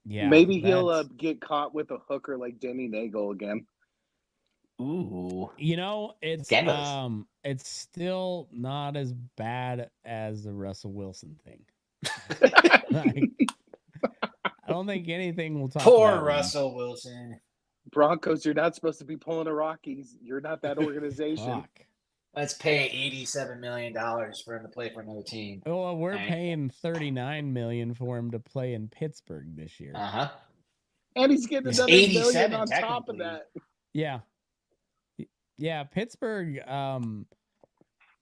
Yeah. Maybe he'll get caught with a hooker like Denny Nagel again. Ooh. You know, it's still not as bad as the Russell Wilson thing. Like, I don't think anything will talk Poor about Russell Wilson. Broncos, you're not supposed to be pulling a Rockies. You're not that organization. Fuck. Let's pay $87 million for him to play for another team. Well, we're paying $39 million for him to play in Pittsburgh this year. Uh-huh. And he's getting another million on top of that. Yeah. Yeah, Pittsburgh,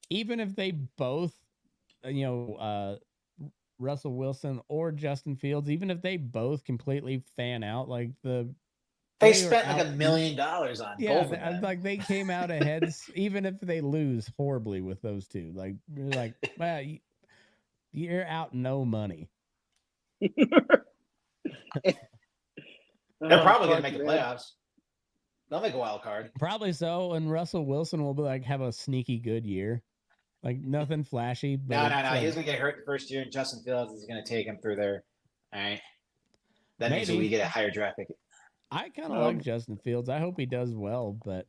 even if they both, Russell Wilson or Justin Fields, even if they both completely fan out, like they spent like $1 million on both of them. Like they came out ahead, even if they lose horribly with those two. Like, well, you're out no money. They're probably going to make the playoffs. They'll make a wild card. Probably so, and Russell Wilson will be like have a sneaky good year. Like nothing flashy. But no. He's going to get hurt the first year, and Justin Fields is going to take him through there. All right. That means we get a higher draft pick. I kind of like Justin Fields. I hope he does well, but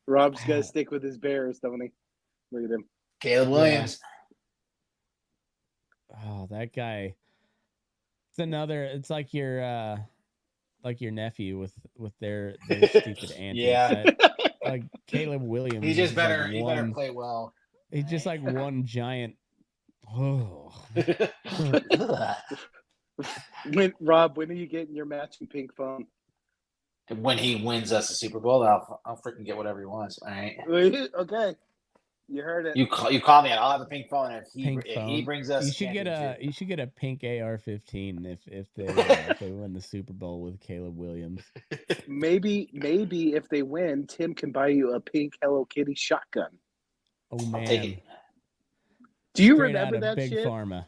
Rob's got to stick with his Bears, don't he? Look at him. Caleb Williams. Yeah. Oh, that guy. It's like your nephew with their stupid antics. Yeah. Like Caleb Williams. He just better play well. He's just like one giant. Oh. When are you getting your matching pink phone? When he wins us the Super Bowl, I'll freaking get whatever he wants. All right. Okay. You heard it. You call me. I'll have a pink phone if he brings us. You should get a pink AR-15 if they win the Super Bowl with Caleb Williams. Maybe if they win, Tim can buy you a pink Hello Kitty shotgun. Oh man. I'll take it. Do you Straight remember out of that Big shit? Pharma.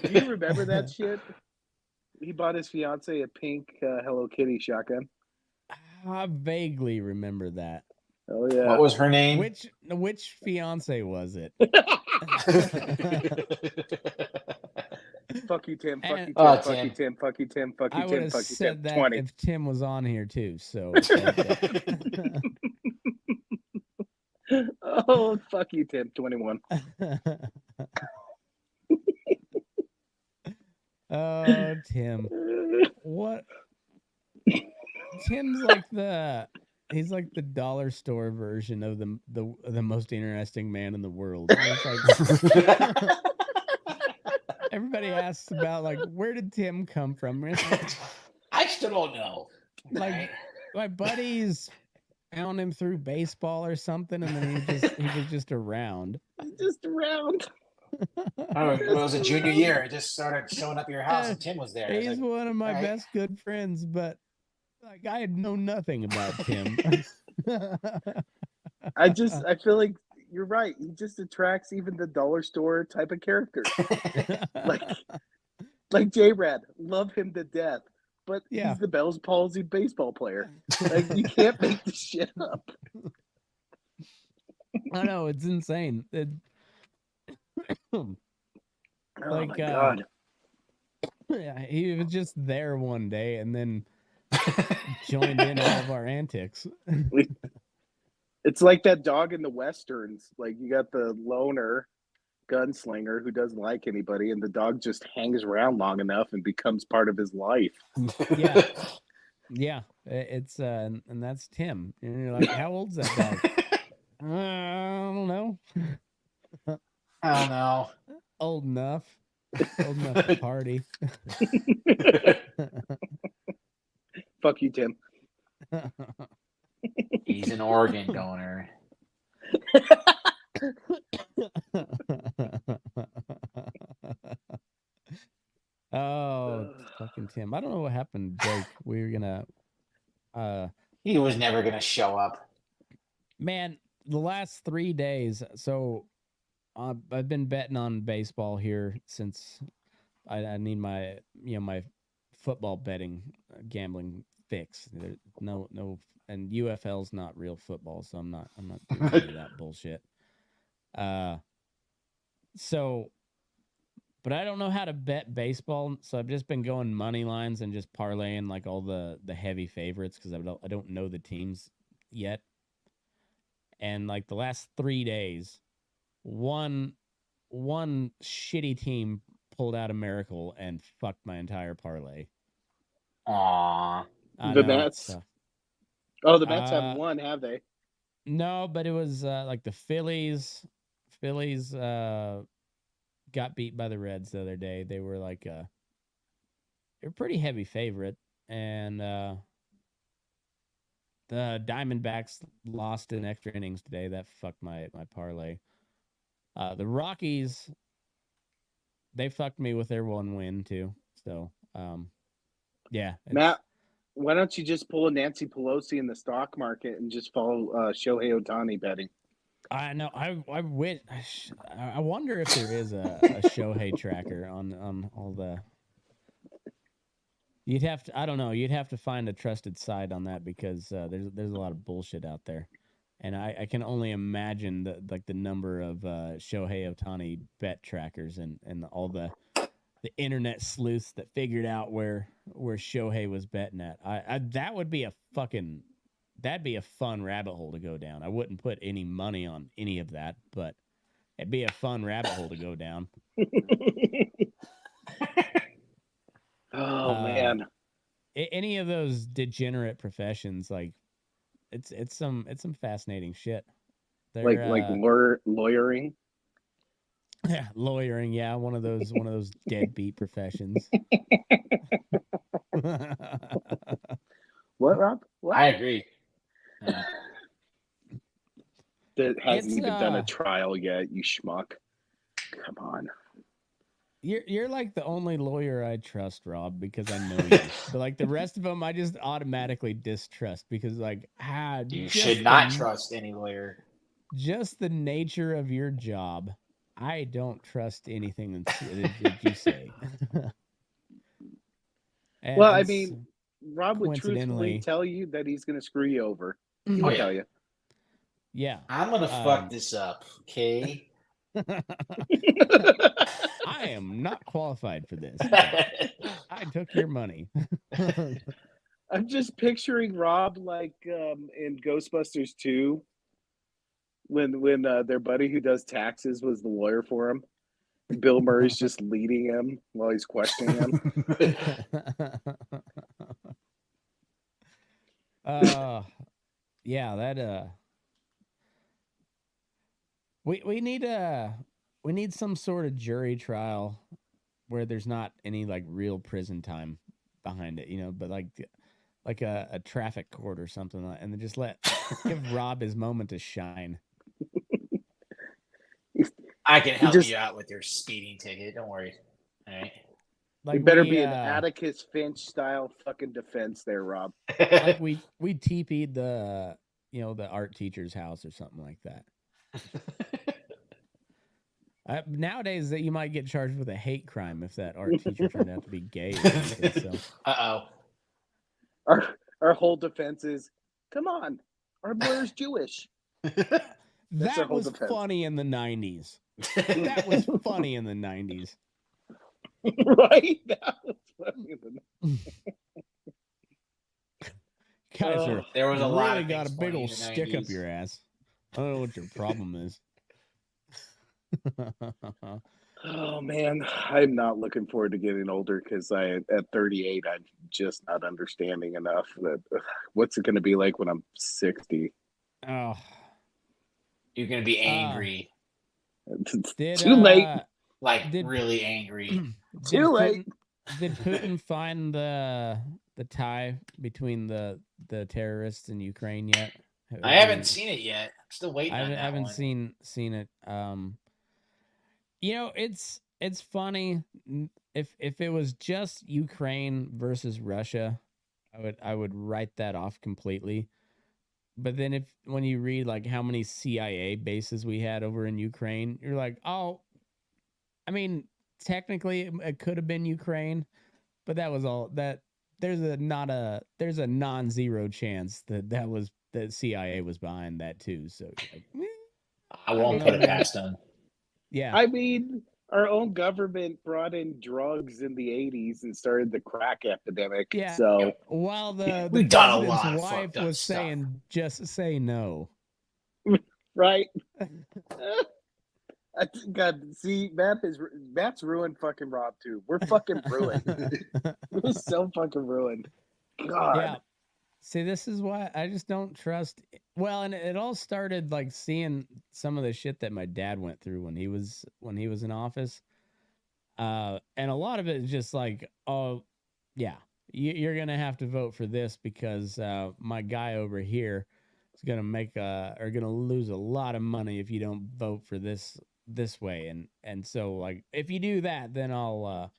Do you remember that shit? He bought his fiance a pink Hello Kitty shotgun. I vaguely remember that. Oh yeah. What was her name? Which fiance was it? Fuck you, Tim. Fuck you, Tim. Oh, fuck you, Tim. Fuck you, Tim. Fuck you, I would Tim. have Fuck you, said Tim. that 20. if Tim was on here too. So. Oh, fuck you, Tim. 21. Oh, Tim. What? Tim's like he's like the dollar store version of the most interesting man in the world. It's like everybody asks about like where did Tim come from? It's like, I still don't know. like my buddies found him through baseball or something, and then he was just around. Just around. Oh, it was a junior year. It just started showing up at your house, and Tim was there. He's Like, one of my all right. best good friends, but like I had known nothing about Tim. I feel like you're right. He just attracts even the dollar store type of character. like J-Rad, love him to death, but he's the Bell's palsy baseball player. Like you can't make this shit up. I know, it's insane. Oh my God. Yeah, he was just there one day and then joined in all of our antics. It's like that dog in the Westerns. Like you got the loner gunslinger who doesn't like anybody, and the dog just hangs around long enough and becomes part of his life. Yeah, it's and that's Tim. And you're like, how old's that dog? I don't know. I don't know. Old enough to party. Fuck you, Tim. He's an organ donor. Oh, fucking Tim. I don't know what happened to Jake. We were gonna He was never gonna show up. Man, the last 3 days, so I've been betting on baseball here since I need my my football betting gambling fix. There's no and UFL's not real football, so I'm not doing any of that bullshit. So but I don't know how to bet baseball, so I've just been going money lines and just parlaying like all the heavy favorites because I don't know the teams yet. And like the last 3 days, one shitty team pulled out a miracle and fucked my entire parlay. Aww. The Mets. Oh, the Mets haven't won, have they? No, but it was like the Phillies. Phillies got beat by the Reds the other day. They were like they're a pretty heavy favorite, and the Diamondbacks lost in extra innings today. That fucked my parlay. The Rockies, they fucked me with their one win too. So yeah. Matt, why don't you just pull a Nancy Pelosi in the stock market and just follow Shohei Ohtani betting? I know. I wonder if there is a Shohei tracker on all the. You'd have to. I don't know. You'd have to find a trusted site on that because there's a lot of bullshit out there, and I can only imagine the number of Shohei Ohtani bet trackers and all the internet sleuths that figured out where Shohei was betting at. That would be that'd be a fun rabbit hole to go down. I wouldn't put any money on any of that, but it'd be a fun rabbit hole to go down. Oh man. Any of those degenerate professions, like it's some fascinating shit. They're, like lawyering. Yeah, lawyering. Yeah, one of those deadbeat professions. What, Rob? What? I agree. That hasn't even done a trial yet, you schmuck. Come on. You're like the only lawyer I trust, Rob, because I know you. But like the rest of them, I just automatically distrust because like you should not trust any lawyer. Just the nature of your job. I don't trust anything that you say. Well, I mean, Rob would truthfully tell you that he's going to screw you over. He will tell you. Yeah. I'm going to fuck this up, okay? I am not qualified for this. I took your money. I'm just picturing Rob like in Ghostbusters 2 when their buddy who does taxes was the lawyer for him. Bill Murray's just leading him while he's questioning him. yeah, that we need some sort of jury trial where there's not any like real prison time behind it, but like a traffic court or something like, and then just give Rob his moment to shine. I can help just- you out with your speeding ticket. Don't worry. All right. Like it better be an Atticus Finch style fucking defense there, Rob. Like we TP'd the the art teacher's house or something like that. Nowadays, that you might get charged with a hate crime if that art teacher turned out to be gay. So. Our whole defense is, come on, our lawyer's Jewish. That was funny in the 90s. That was funny in the 90s. Right? That was funny in the 90s. Guys there was a really lot of got a things big funny old in the stick 90s. up your ass. I don't know what your problem is. Oh man, I'm not looking forward to getting older because at 38, I'm just not understanding enough that what's it going to be like when I'm 60. Oh, you're gonna be angry. Too late. Like really angry. Too late. Did Putin find the tie between the terrorists in Ukraine yet? I haven't seen it yet. I'm still waiting. I haven't seen it. It's funny. If it was just Ukraine versus Russia, I would write that off completely. But then when you read like how many CIA bases we had over in Ukraine, you're like, oh, I mean, technically it could have been Ukraine, but that was all that. There's a non-zero chance that CIA was behind that too. So like, I won't put it past them. Yeah, I mean, our own government brought in drugs in the 80s and started the crack epidemic. Yeah. So while the We've done a president's lot of wife fucked up was stuff. saying, just say no. right. God, see, Matt's ruined fucking Rob too. We're fucking ruined. We're so fucking ruined. God. Yeah. See, this is why I just don't trust. Well, and it all started like seeing some of the shit that my dad went through when he was in office. And a lot of it is just like, oh, yeah, you're gonna have to vote for this because my guy over here is gonna lose a lot of money if you don't vote for this way. And so like if you do that, then I'll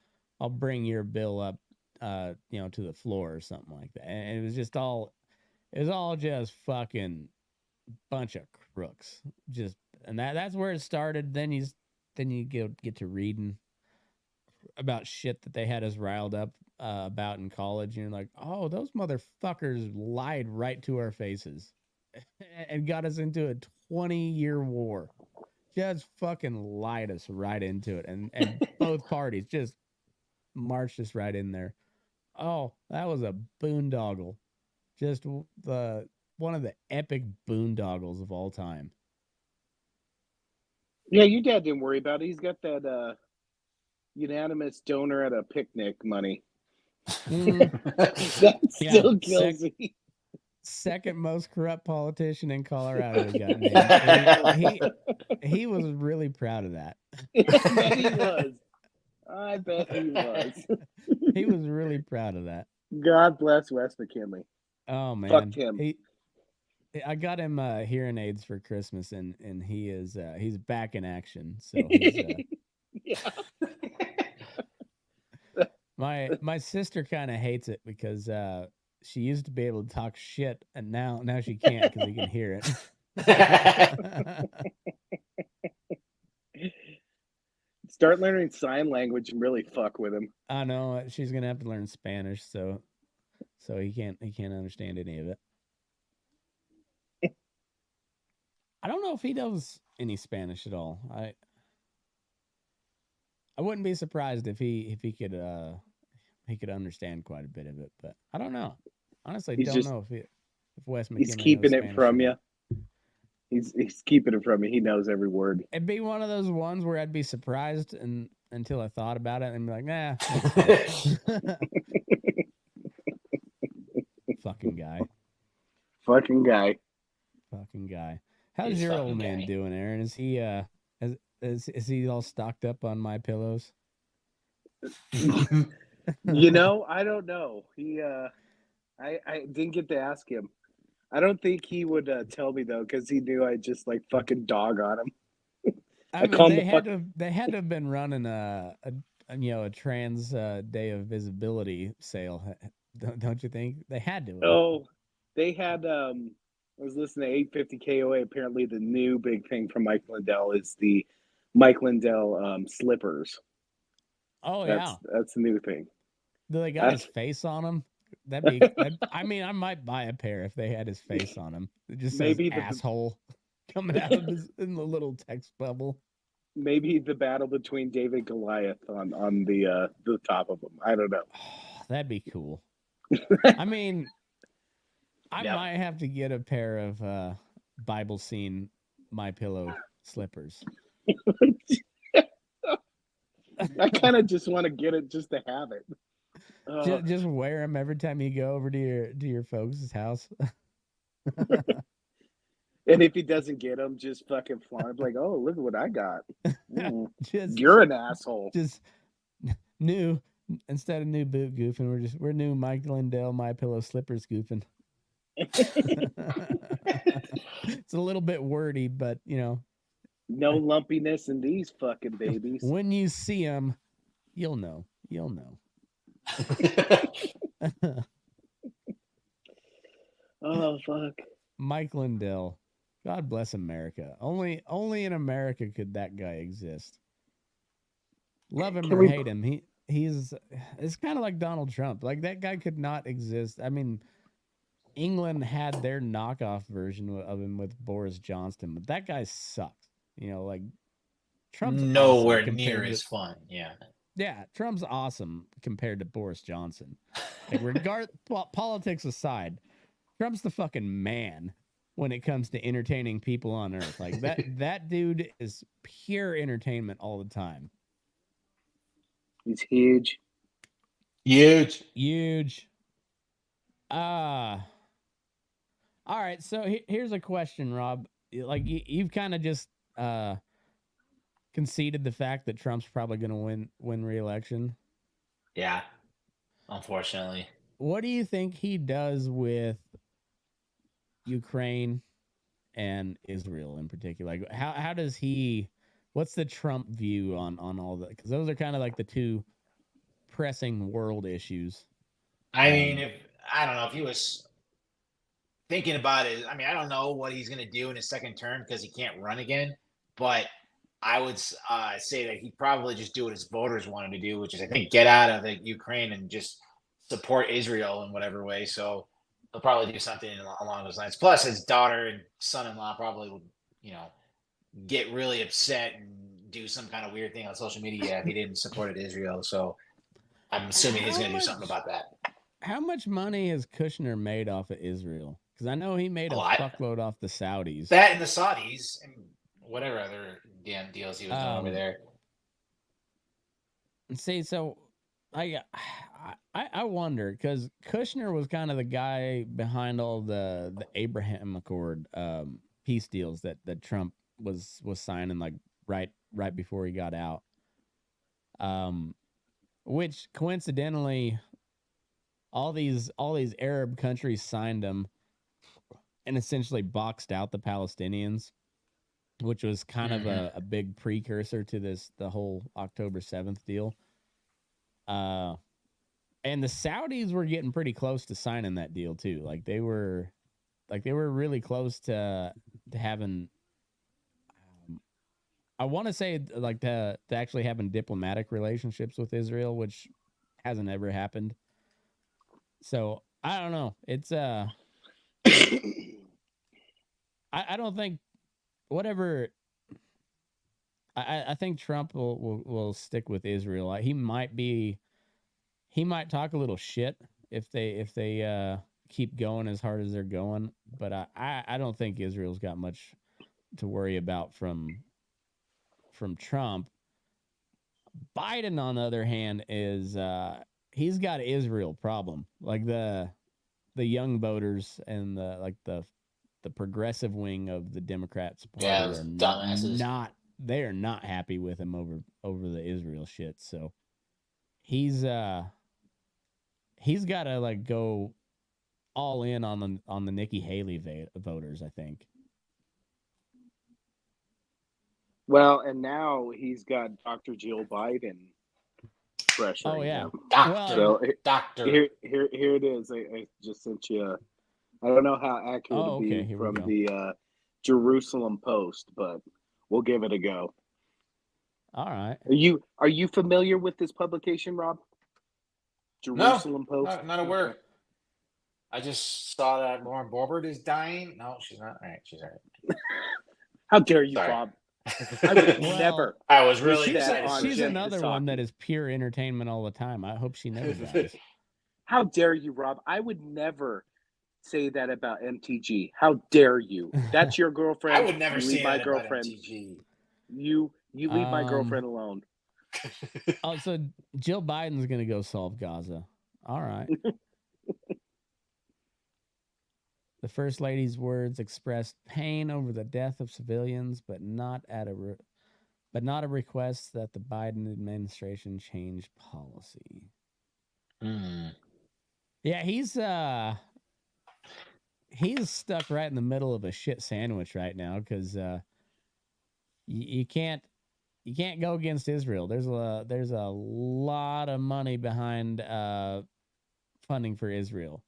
bring your bill up to the floor or something like that. And it was all just fucking bunch of crooks. And that's where it started. Then you get to reading about shit that they had us riled up about in college, and you're like, oh, those motherfuckers lied right to our faces and got us into a 20-year war. Just fucking lied us right into it, and both parties just marched us right in there. Oh, that was a boondoggle. Just one of the epic boondoggles of all time. Yeah, your dad didn't worry about it. He's got that unanimous donor at a picnic money. That still kills me. Second most corrupt politician in Colorado got named. He was really proud of that. I bet he was. He was really proud of that. God bless West McKinley. Oh man, fuck him. I got him hearing aids for Christmas, and he's back in action. So he's, yeah. My sister kind of hates it because she used to be able to talk shit, and now she can't because he can hear it. Start learning sign language and really fuck with him. I know she's gonna have to learn Spanish, so he can't understand any of it. I don't know if he knows any Spanish at all. I wouldn't be surprised if he could understand quite a bit of it, but I don't know. Honestly, don't know if Wes McKinley he's keeping knows it Spanish from you. He's keeping it from you. He knows every word. It'd be one of those ones where I'd be surprised until I thought about it and be like, nah. Fucking guy. Fucking guy. fucking guy. How's This your fucking old man guy. doing, Aaron? Is he is he all stocked up on my pillows? I don't know. I didn't get to ask him. I don't think he would tell me though, because he knew I'd just like fucking dog on him. I I mean, call him the fuck. they had to have been running a trans day of visibility sale, don't you think? They had to have. Oh, they had. I was listening to 850 KOA. Apparently, the new big thing from Mike Lindell is the Mike Lindell slippers. Oh yeah, That's the new thing. do they got his face on them? I mean, I might buy a pair if they had his face on them. It just says Maybe the asshole coming out of his in the little text bubble. maybe the battle between David and Goliath on the top of them. I don't know. That'd be cool. I mean, I Yep. might have to get a pair of Bible scene My Pillow slippers. I kind of just want to get it just to have it. Just wear them every time you go over to your folks' house. And if he doesn't get them, just fucking flaunt like, oh, look at what I got. Just You're an asshole. just new instead of new boot goofing, we're new Mike Lindell My Pillow slippers goofing. It's a little bit wordy, but No lumpiness in these fucking babies. when you see them, you'll know. You'll know. Oh fuck. Mike Lindell. God bless America. Only in America could that guy exist. Love him Can or we- hate him, he's it's kind of like Donald Trump. Like that guy could not exist. I mean, England had their knockoff version of him with Boris Johnson, but that guy sucks. Like Trump's Nowhere awesome near compared as to, fun. Yeah. yeah, Trump's awesome compared to Boris Johnson. Like politics aside, Trump's the fucking man when it comes to entertaining people on earth. Like that dude is pure entertainment all the time. He's huge. Huge. All right, so here's a question, Rob. Like you've kind of just conceded the fact that Trump's probably going to win re-election. Yeah. Unfortunately. What do you think he does with Ukraine and Israel in particular? Like how does he? What's the Trump view on all that? Because those are kind of like the two pressing world issues. I mean, I don't know if he was thinking about it. I mean, I don't know what he's going to do in his second term because he can't run again. But I would say that he'd probably just do what his voters want him to do, which is, I think, get out of the Ukraine and just support Israel in whatever way. So he'll probably do something along those lines. Plus, his daughter and son-in-law probably would, get really upset and do some kind of weird thing on social media if he didn't support Israel. So I'm assuming he's going to do something about that. How much money has Kushner made off of Israel? Because I know he made a lot. fuckload off the Saudis. That and the Saudis and whatever other damn deals he was doing over there. See, so I wonder because Kushner was kind of the guy behind all the Abraham Accord peace deals that Trump was signing like right before he got out. Which coincidentally, all these Arab countries signed them and essentially boxed out the Palestinians, which was kind of a big precursor to the whole October 7th deal. And the Saudis were getting pretty close to signing that deal too. Like they were really close to having. I want to say like to actually having diplomatic relationships with Israel, which hasn't ever happened. So I don't know. It's I don't think whatever. I think Trump will stick with Israel. He might talk a little shit if they keep going as hard as they're going, but I don't think Israel's got much to worry about from Trump. Biden, on the other hand, is he's got an Israel problem. Like the young voters and the the progressive wing of the Democrats party Yeah, are those dumbasses. they are not happy with him over the Israel shit. So he's got to like go all in on the Nikki Haley voters, I think. Well, and now he's got Dr. Jill Biden pressuring Oh yeah. him. Doctor. So Doctor. here it is. I just sent you. I don't know how accurate it'll okay. be Here from we the Jerusalem Post, but we'll give it a go. All right. Are you familiar with this publication, Rob? Jerusalem Post. Not aware. I just saw that Lauren Boebert is dying. No, she's not. All right, she's all right. How dare you, Sorry. Bob? I would Well, never. I was really She's excited. on She's Jen another Psaki. one that is pure entertainment all the time. I hope she never dies. How dare you, Rob? I would never say that about MTG. How dare you? That's your girlfriend. I would never You say leave my that girlfriend. about MTG. You leave my girlfriend alone. Oh, so Jill Biden's gonna go solve Gaza. All right. The First Lady's words expressed pain over the death of civilians, but not a request that the Biden administration change policy. Yeah, he's stuck right in the middle of a shit sandwich right now because you can't go against Israel. There's a lot of money behind funding for Israel.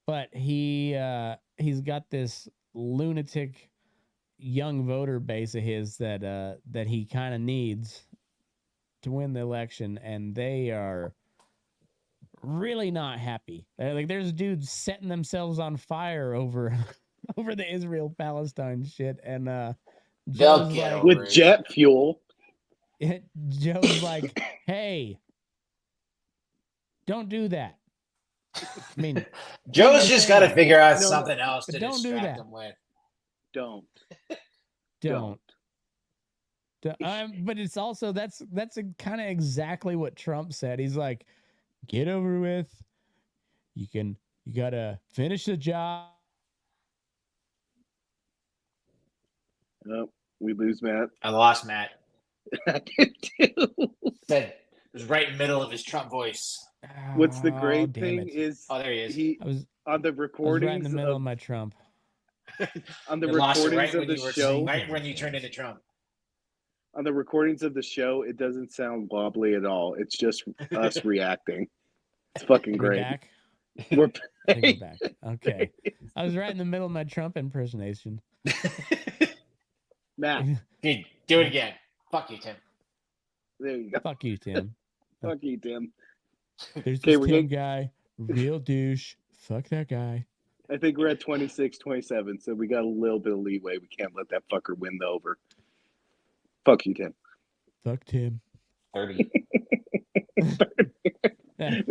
But he's got this lunatic young voter base of his that he kind of needs to win the election, and they are really not happy. Like there's dudes setting themselves on fire over the Israel Palestine shit, and They'll Joe's get like, over With it. jet fuel. Joe's like, hey, don't do that. I mean, Joe's just got to figure out No, something else to don't do distract that. him with. Don't. But it's also that's kind of exactly what Trump said. He's like, get over with. You gotta finish the job. Oh, we lose Matt. I lost Matt. I did too. Said it was right in the middle of his Trump voice. What's the Oh, great damn thing it. is Oh, there he is. he I was on the right in recordings the middle of of my Trump. on the You lost it recordings right of when the you were show. right when you turned into Trump. On the recordings of the show, it doesn't sound wobbly at all. It's just us reacting. It's fucking We're great. back. We're I think we're back. Okay. I was right in the middle of my Trump impersonation. Matt. Dude, do it again. Fuck you, Tim. There you go. Fuck you, Tim. Fuck you, Tim. There's Okay, this we're Tim getting- guy, real douche. Fuck that guy. I think we're at 26, 27, so we got a little bit of leeway. We can't let that fucker win the over. Fuck you, Tim. Fuck Tim. 30. Yeah.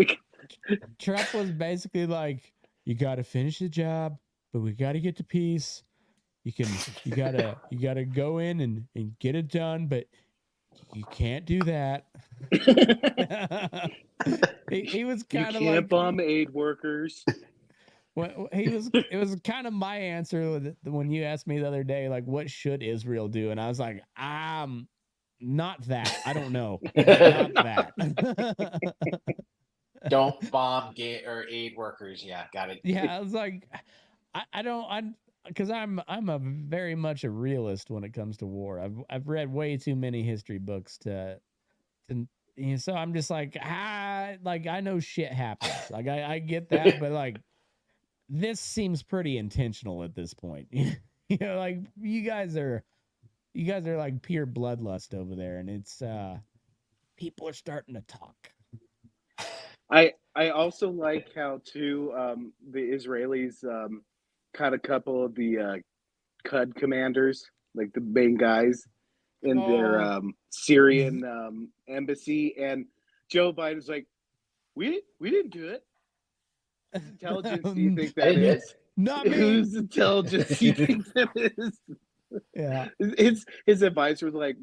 Trump was basically like, you got to finish the job, but we got to get to peace. You gotta go in and get it done, but you can't do that. he was You kind of can't like bomb aid workers. it was kind of my answer when you asked me the other day, like, what should Israel do? And I was like, not that. I don't know. Not that. Don't bomb or aid workers. Yeah, got it. Yeah, I was like, because I'm a very much a realist when it comes to war. I've read way too many history books to so I'm just like, I know shit happens. Like I get that, but like this seems pretty intentional at this point. You know, like you guys are like pure bloodlust over there, and it's people are starting to talk. I also like how too the Israelis caught a couple of the CUD commanders, like the main guys in their Syrian embassy, and Joe Biden's like, we didn't do it. Whose intelligence do you think that is? Not me. Whose intelligence do you think that is? Yeah. His advisor was like,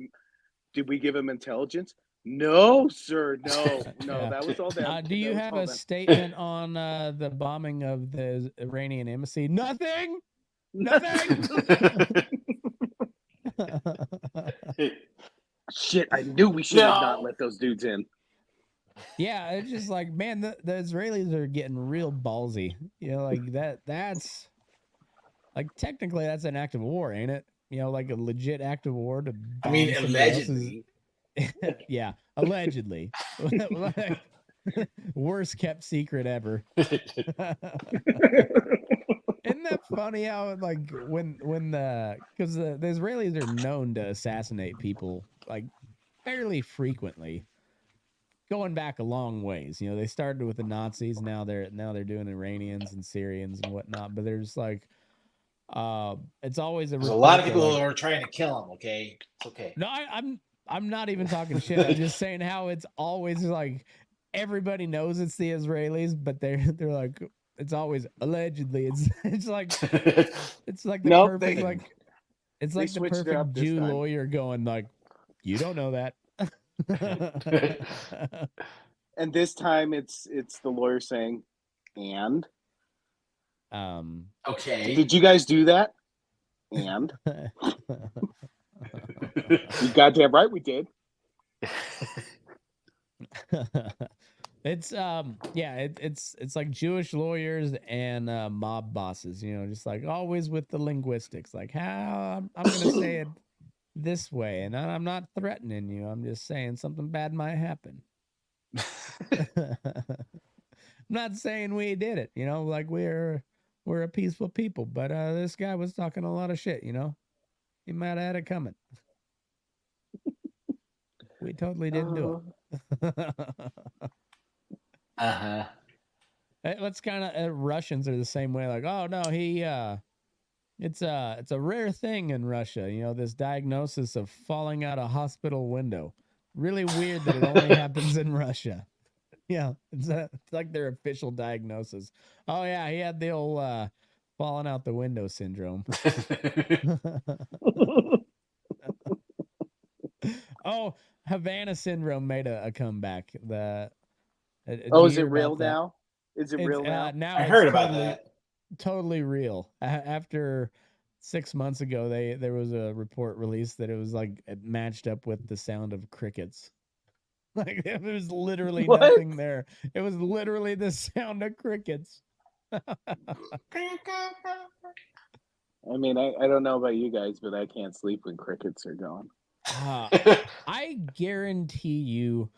did we give him intelligence? No, sir. No. Yeah. That was all that. Do you that was have all a that. statement on the bombing of the Iranian embassy? Nothing. Nothing. Shit, I knew we should have not let those dudes in. Yeah, it's just like, man, the Israelis are getting real ballsy. You know, like that's like technically that's an act of war, ain't it? You know, like a legit act of war to bomb I mean, somebody else's. allegedly. Yeah, allegedly. Like, worst kept secret ever. Isn't that funny how like when because the Israelis are known to assassinate people like fairly frequently, going back a long ways. You know, they started with the Nazis, now they're doing Iranians and Syrians and whatnot. But they're just like, it's always There's a lot of people who are trying to kill him. Okay, it's okay. No, I'm not even talking shit. I'm just saying how it's always like everybody knows it's the Israelis, but they're like it's always allegedly. It's like it's like the perfect like it's like the perfect Jew lawyer going like, you don't know that. And this time it's the lawyer saying, and okay. Did you guys do that? And you goddamn right we did. It's it's like Jewish lawyers and mob bosses, you know, just like always with the linguistics, like how I'm gonna say it this way, and I'm not threatening you. I'm just saying something bad might happen. I'm not saying we did it, you know, like we're a peaceful people, but this guy was talking a lot of shit, you know. He might have had it coming. We totally didn't do it. That's kind of Russians are the same way. Like, oh no, it's a rare thing in Russia. You know, this diagnosis of falling out a hospital window. Really weird that it only happens in Russia. Yeah, it's like their official diagnosis. Oh yeah, he had the old falling out the window syndrome. Oh, Havana syndrome made a comeback. Is it real now? Is it real now? Now I it's heard about that. Totally real. After 6 months ago, there was a report released that it was like it matched up with the sound of crickets. Like there was literally nothing there. It was literally the sound of crickets. I mean, I don't know about you guys, but I can't sleep when crickets are going. I guarantee you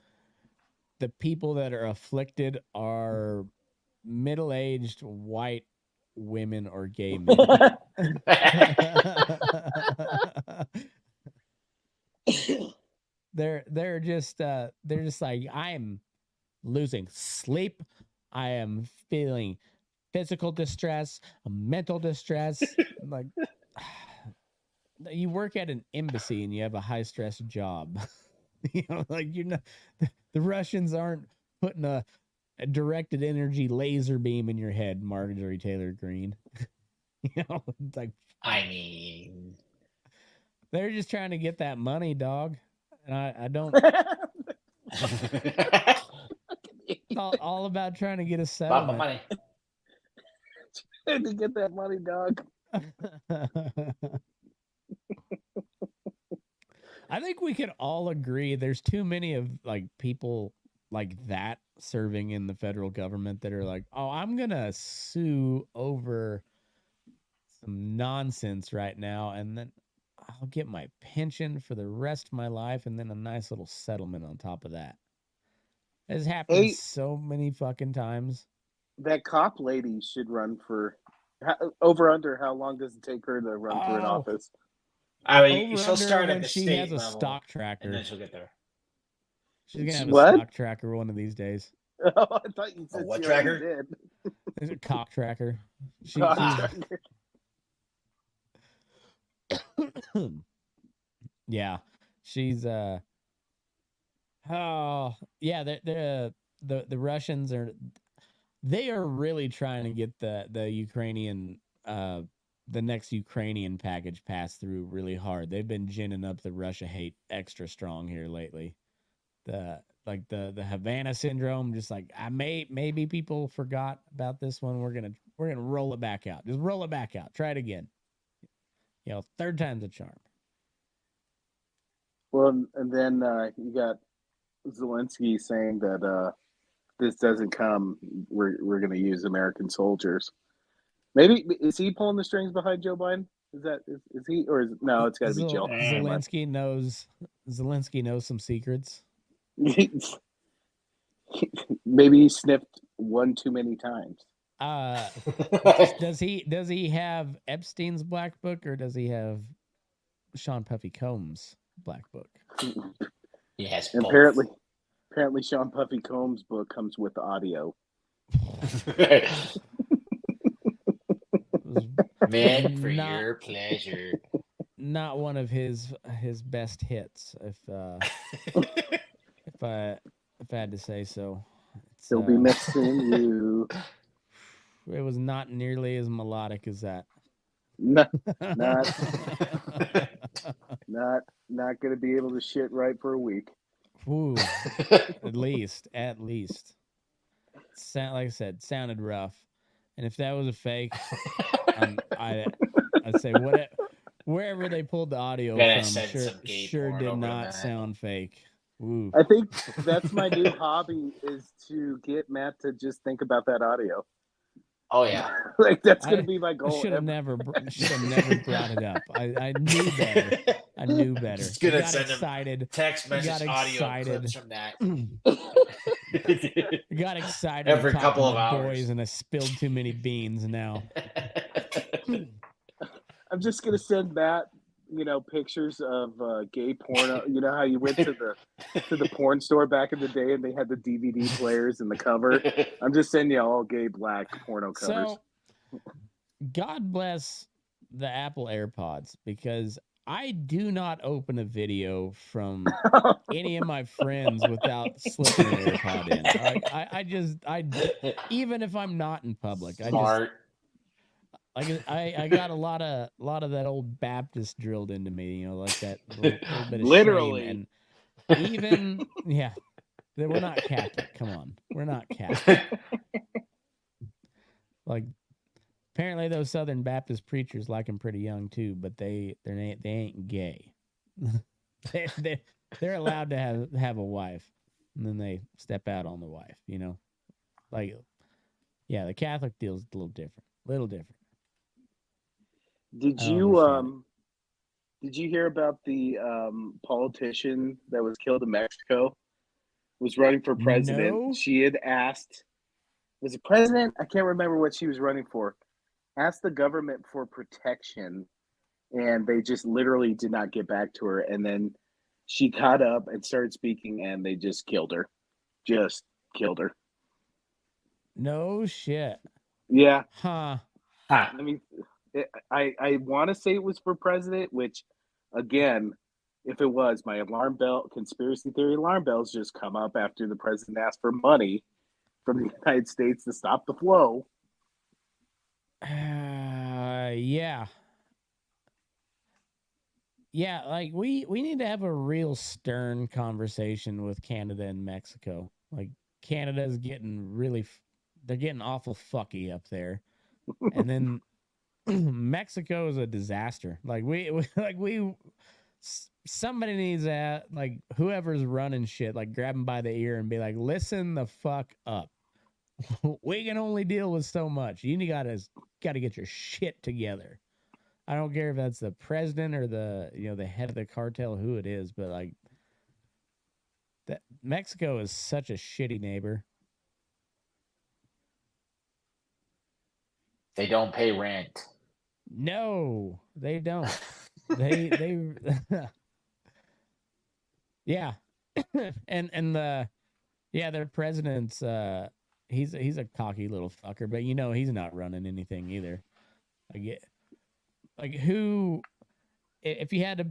the people that are afflicted are middle-aged white women or gay men. They're just like, I am losing sleep. I am feeling physical distress, mental distress. Like, you work at an embassy and you have a high stress job. You know, like you're not. The Russians aren't putting a directed energy laser beam in your head, Marjorie Taylor Greene. You know, it's like, I mean, they're just trying to get that money, dog. And I don't. It's all about trying to get a settlement. money. Trying to get that money, dog. I think we could all agree there's too many of like people like that serving in the federal government that are like, oh, I'm gonna sue over some nonsense right now, and then I'll get my pension for the rest of my life, and then a nice little settlement on top of that. It's happened so many fucking times. That cop lady should run for over under. How long does it take her to run for an office? I mean, she'll start at the she state has a level, stock tracker, and then she'll get there. She's gonna have a stock tracker one of these days. Oh, I thought you said what tracker? Did. There's a cock tracker. Tracker. Yeah, she's oh yeah. The Russians are really trying to get the Ukrainian the next Ukrainian package passed through really hard. They've been ginning up the Russia hate extra strong here lately. the Havana syndrome. Just like maybe people forgot about this one. We're gonna roll it back out. Just roll it back out. Try it again. Third time's a charm. Well, and then you got Zelensky saying that this doesn't come, we're going to use American soldiers. Maybe is he pulling the strings behind Joe Biden? Is he, or no? It's got to be Jill. Zelensky knows some secrets. Maybe he sniffed one too many times. Does he have Epstein's black book, or does he have Sean Puffy Combs' black book? He has both. Apparently Sean Puffy Combs' book comes with the audio. Meant for your pleasure. Not one of his best hits, if I had to say so. He'll be missing you. It was not nearly as melodic as that. No, not going to be able to shit right for a week. Ooh, at least. Like I said, sounded rough. And if that was a fake, I'd say wherever they pulled the audio from, sure did not sound fake. Ooh. I think that's my new hobby, is to get Matt to just think about that audio. Oh yeah, like that's gonna be my goal. Should have never brought it up. I knew better. Just gonna send excited. Text message audio clips from that. Got excited every couple of hours, boys, and I spilled too many beans. Now I'm just gonna send Matt, pictures of gay porno. You know how you went to the porn store back in the day and they had the DVD players and the cover? I'm just sending you all gay black porno covers. So, God bless the Apple AirPods, because I do not open a video from any of my friends without slipping an AirPod in. I even if I'm not in public, Smart. I got a lot of that old Baptist drilled into me, like that little bit of literally shame. And even we're not Catholic. Come on, we're not Catholic. Like, apparently those Southern Baptist preachers like them pretty young too, but they ain't gay. They're allowed to have a wife, and then they step out on the wife. Like, the Catholic deal's a little different. Did you hear about the politician that was killed in Mexico? Was running for president. No. She had asked, was it president? I can't remember what she was running for. Asked the government for protection, and they just literally did not get back to her. And then she caught up and started speaking, and they just killed her. Just killed her. No shit. Yeah. Huh. I mean, I want to say it was for president, which, again, if it was, my conspiracy theory alarm bells just come up after the president asked for money from the United States to stop the flow. Yeah. Like we need to have a real stern conversation with Canada and Mexico. Like, Canada's getting they're getting awful fucky up there, and then Mexico is a disaster. Like somebody needs to, like, whoever's running shit, like, grab them by the ear and be like, listen the fuck up. We can only deal with so much. You gotta get your shit together. I don't care if that's the president or the head of the cartel, who it is, but like, that Mexico is such a shitty neighbor. They don't pay rent. No, they don't. they yeah. and their president's he's a cocky little fucker, but he's not running anything either. Who, if you had to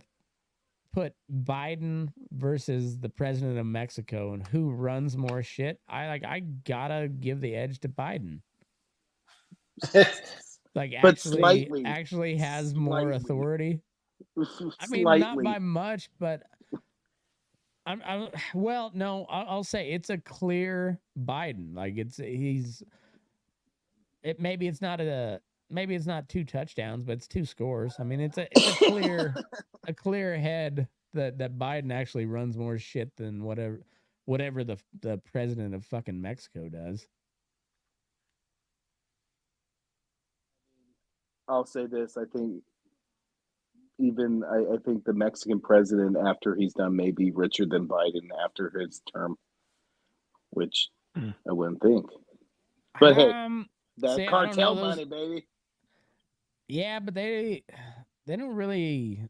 put Biden versus the president of Mexico and who runs more shit, I gotta give the edge to Biden. Like, actually has more authority. I mean, not by much, but Well, no, I'll say it's a clear Biden. Like maybe it's not two touchdowns, but it's 2 scores. I mean, it's a clear head that Biden actually runs more shit than whatever the president of fucking Mexico does. I'll say this. I think I think the Mexican president, after he's done, may be richer than Biden after his term, which I wouldn't think. But hey, that see, I don't cartel know those, money, baby. yeah, but they don't really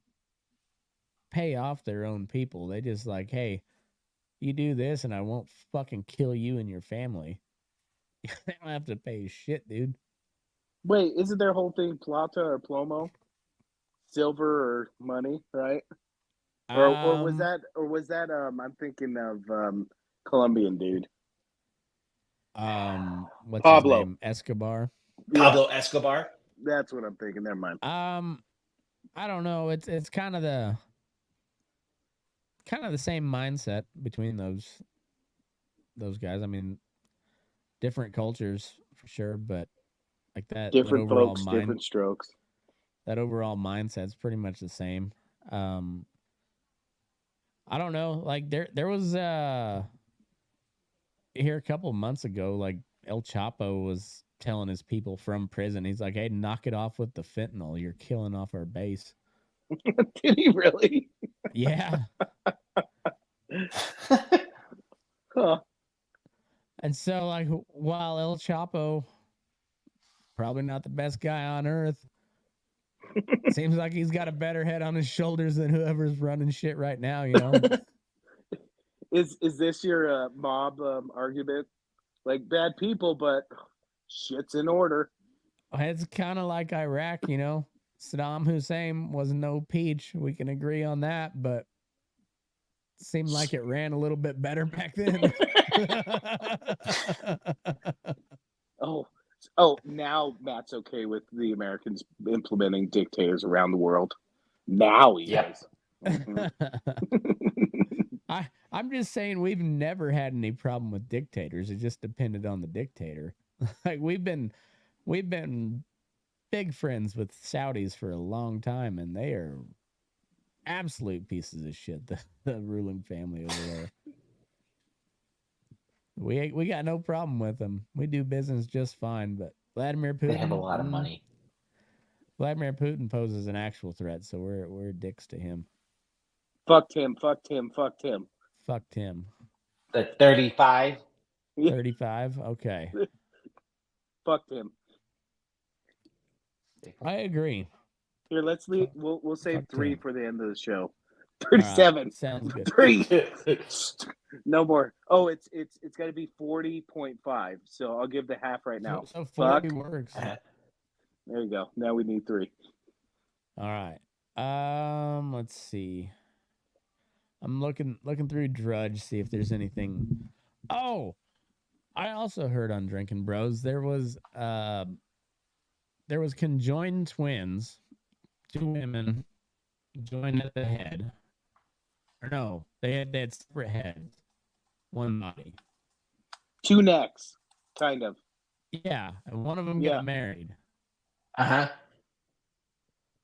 pay off their own people. They just like, hey, you do this and I won't fucking kill you and your family. They don't have to pay shit, dude. Wait, isn't their whole thing plata or plomo? Silver or money, right? Or was that I'm thinking of Colombian dude. What's Pablo. his name? Escobar. Pablo Escobar. That's what I'm thinking. Never mind. I don't know. It's kind of the same mindset between those guys. I mean, different cultures for sure, but like Different that overall folks, different strokes. That overall mindset's pretty much the same. I don't know. Like there was here a couple of months ago, like El Chapo was telling his people from prison, he's like, "Hey, knock it off with the fentanyl. You're killing off our base." Did he really? Yeah. Huh. And so, like, while El Chapo, probably not the best guy on earth, seems like he's got a better head on his shoulders than whoever's running shit right now, you know? Is this your mob argument? Like, bad people, but shit's in order. It's kind of like Iraq, you know? Saddam Hussein was no peach. We can agree on that, but it seemed like it ran a little bit better back then. Oh, now Matt's okay with the Americans implementing dictators around the world. Now he is. Mhm. I'm just saying we've never had any problem with dictators. It just depended on the dictator. Like we've been big friends with Saudis for a long time, and they are absolute pieces of shit. The ruling family over there. We got no problem with them. We do business just fine. But Vladimir Putin, They have a lot of money. Vladimir Putin poses an actual threat, so we're dicks to him. Fucked him. Fucked him. Fucked him. Fucked him. The 35. 35. Okay. Fucked him. I agree. Here, let's leave. We'll save Fucked 3 him. for the end of the show. 37. Right, sounds good. 3. No more. Oh, it's got to be 40.5. So I'll give the half right now. So 40 works. There you go. Now we need 3. All right. Let's see. I'm looking through Drudge, see if there's anything. Oh, I also heard on Drinking Bros there was Conjoined Twins, 2 women joined at the head. Or no, they had separate heads, 1 body. 2 necks, kind of. Yeah, and one of them got married.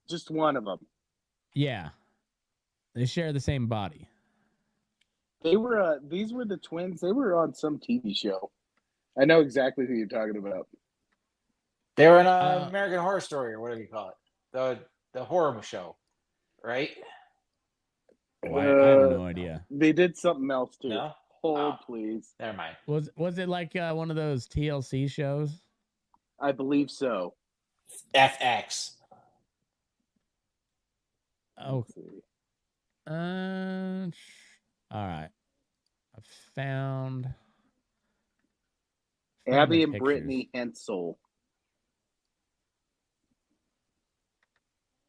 Just one of them. Yeah, they share the same body. They were these were the twins. They were on some TV show. I know exactly who you're talking about. They were in American Horror Story or whatever you call it, the horror show, right? Oh, I have no idea. They did something else too. No? Hold, please. Never mind. Was it like one of those TLC shows? I believe so. FX. Oh. All right. I found Abby and pictures. Brittany Hensel.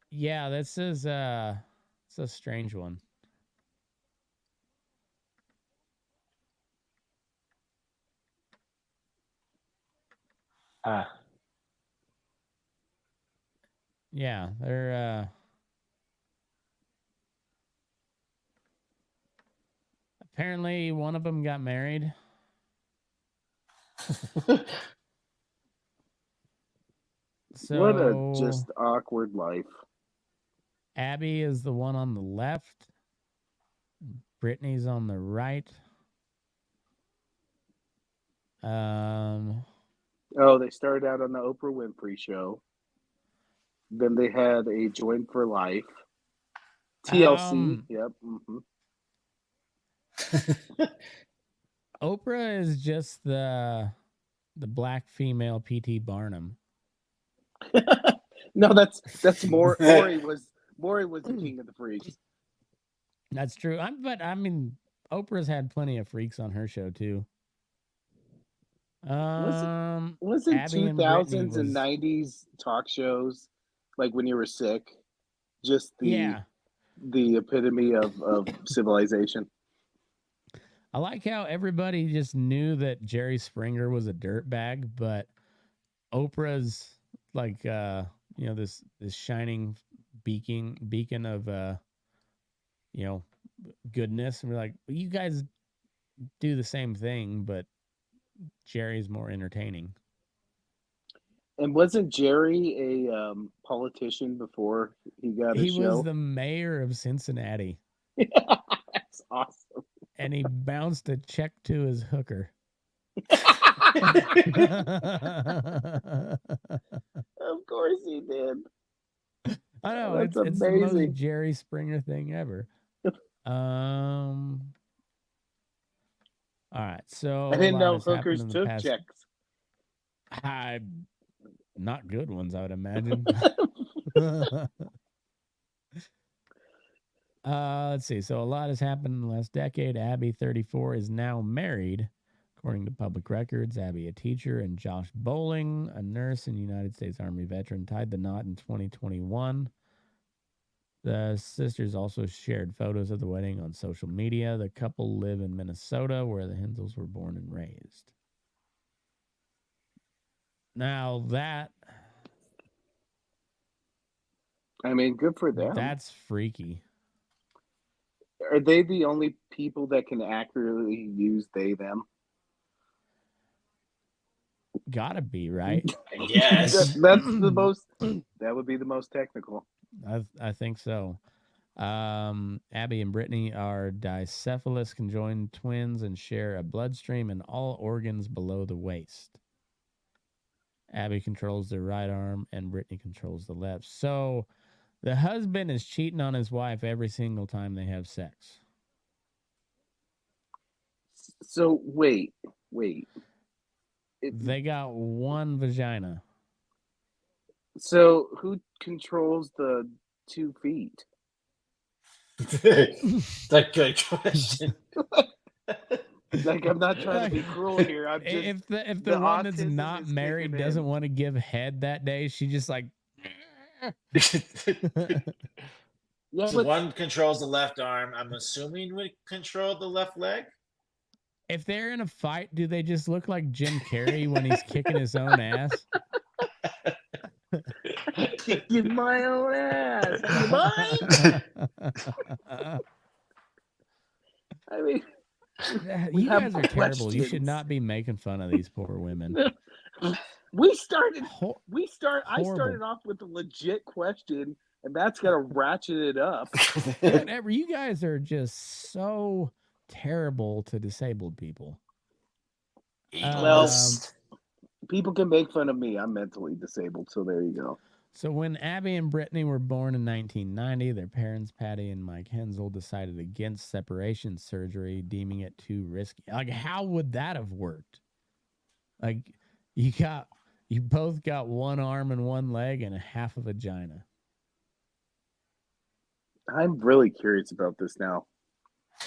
Yeah, this is it's a strange one. Yeah, they're Apparently, one of them got married. So What a just awkward life. Abby is the one on the left. Brittany's on the right. Oh, they started out on the Oprah Winfrey Show. Then they had a Join for Life. TLC. Yep. Oprah is just the black female P.T. Barnum. No, that's more. Maury was the king of the freaks. That's true. But I mean, Oprah's had plenty of freaks on her show too. Wasn't Abby 2000s and 90s talk shows like when you were sick, just the epitome of civilization. I like how everybody just knew that Jerry Springer was a dirtbag, but Oprah's like this shining beacon of goodness, and we're like, well, you guys do the same thing, but Jerry's more entertaining. And wasn't Jerry a politician before he got a show? He was the mayor of Cincinnati. That's awesome. And he bounced a check to his hooker. Of course he did. I know. It's the most Jerry Springer thing ever. All right. So I didn't know hookers took checks. Not good ones, I would imagine. Let's see. So a lot has happened in the last decade. Abby, 34, is now married, according to public records. Abby, a teacher, and Josh Bowling, a nurse and United States Army veteran, tied the knot in 2021. The sisters also shared photos of the wedding on social media. The couple live in Minnesota, where the Hensels were born and raised. Now that... I mean, good for them. That's freaky. Are they the only people that can accurately use they, them? Gotta be, right? Yes. That's the most... That would be the most technical. I think so. Abby and Brittany are dicephalous conjoined twins and share a bloodstream in all organs below the waist. Abby controls the right arm and Brittany controls the left. So the husband is cheating on his wife every single time they have sex. So wait. They got one vagina. So who controls the 2 feet? That's a good question. Like, I'm not trying to be cruel here. I'm just, if the one that's not married doesn't want to give head that day, she just like. Yeah, so one controls the left arm. I'm assuming would control the left leg. If they're in a fight, do they just look like Jim Carrey when he's kicking his own ass? Kicking my own ass. I mean, you guys are terrible. You should not be making fun of these poor women. I started off with a legit question, and that's gonna ratchet it up. Whatever. You guys are just so terrible to disabled people. Well, people can make fun of me. I'm mentally disabled, so there you go. So when Abby and Brittany were born in 1990, their parents, Patty and Mike Hensel, decided against separation surgery, deeming it too risky. Like, how would that have worked? Like, you both got one arm and one leg and a half a vagina. I'm really curious about this now.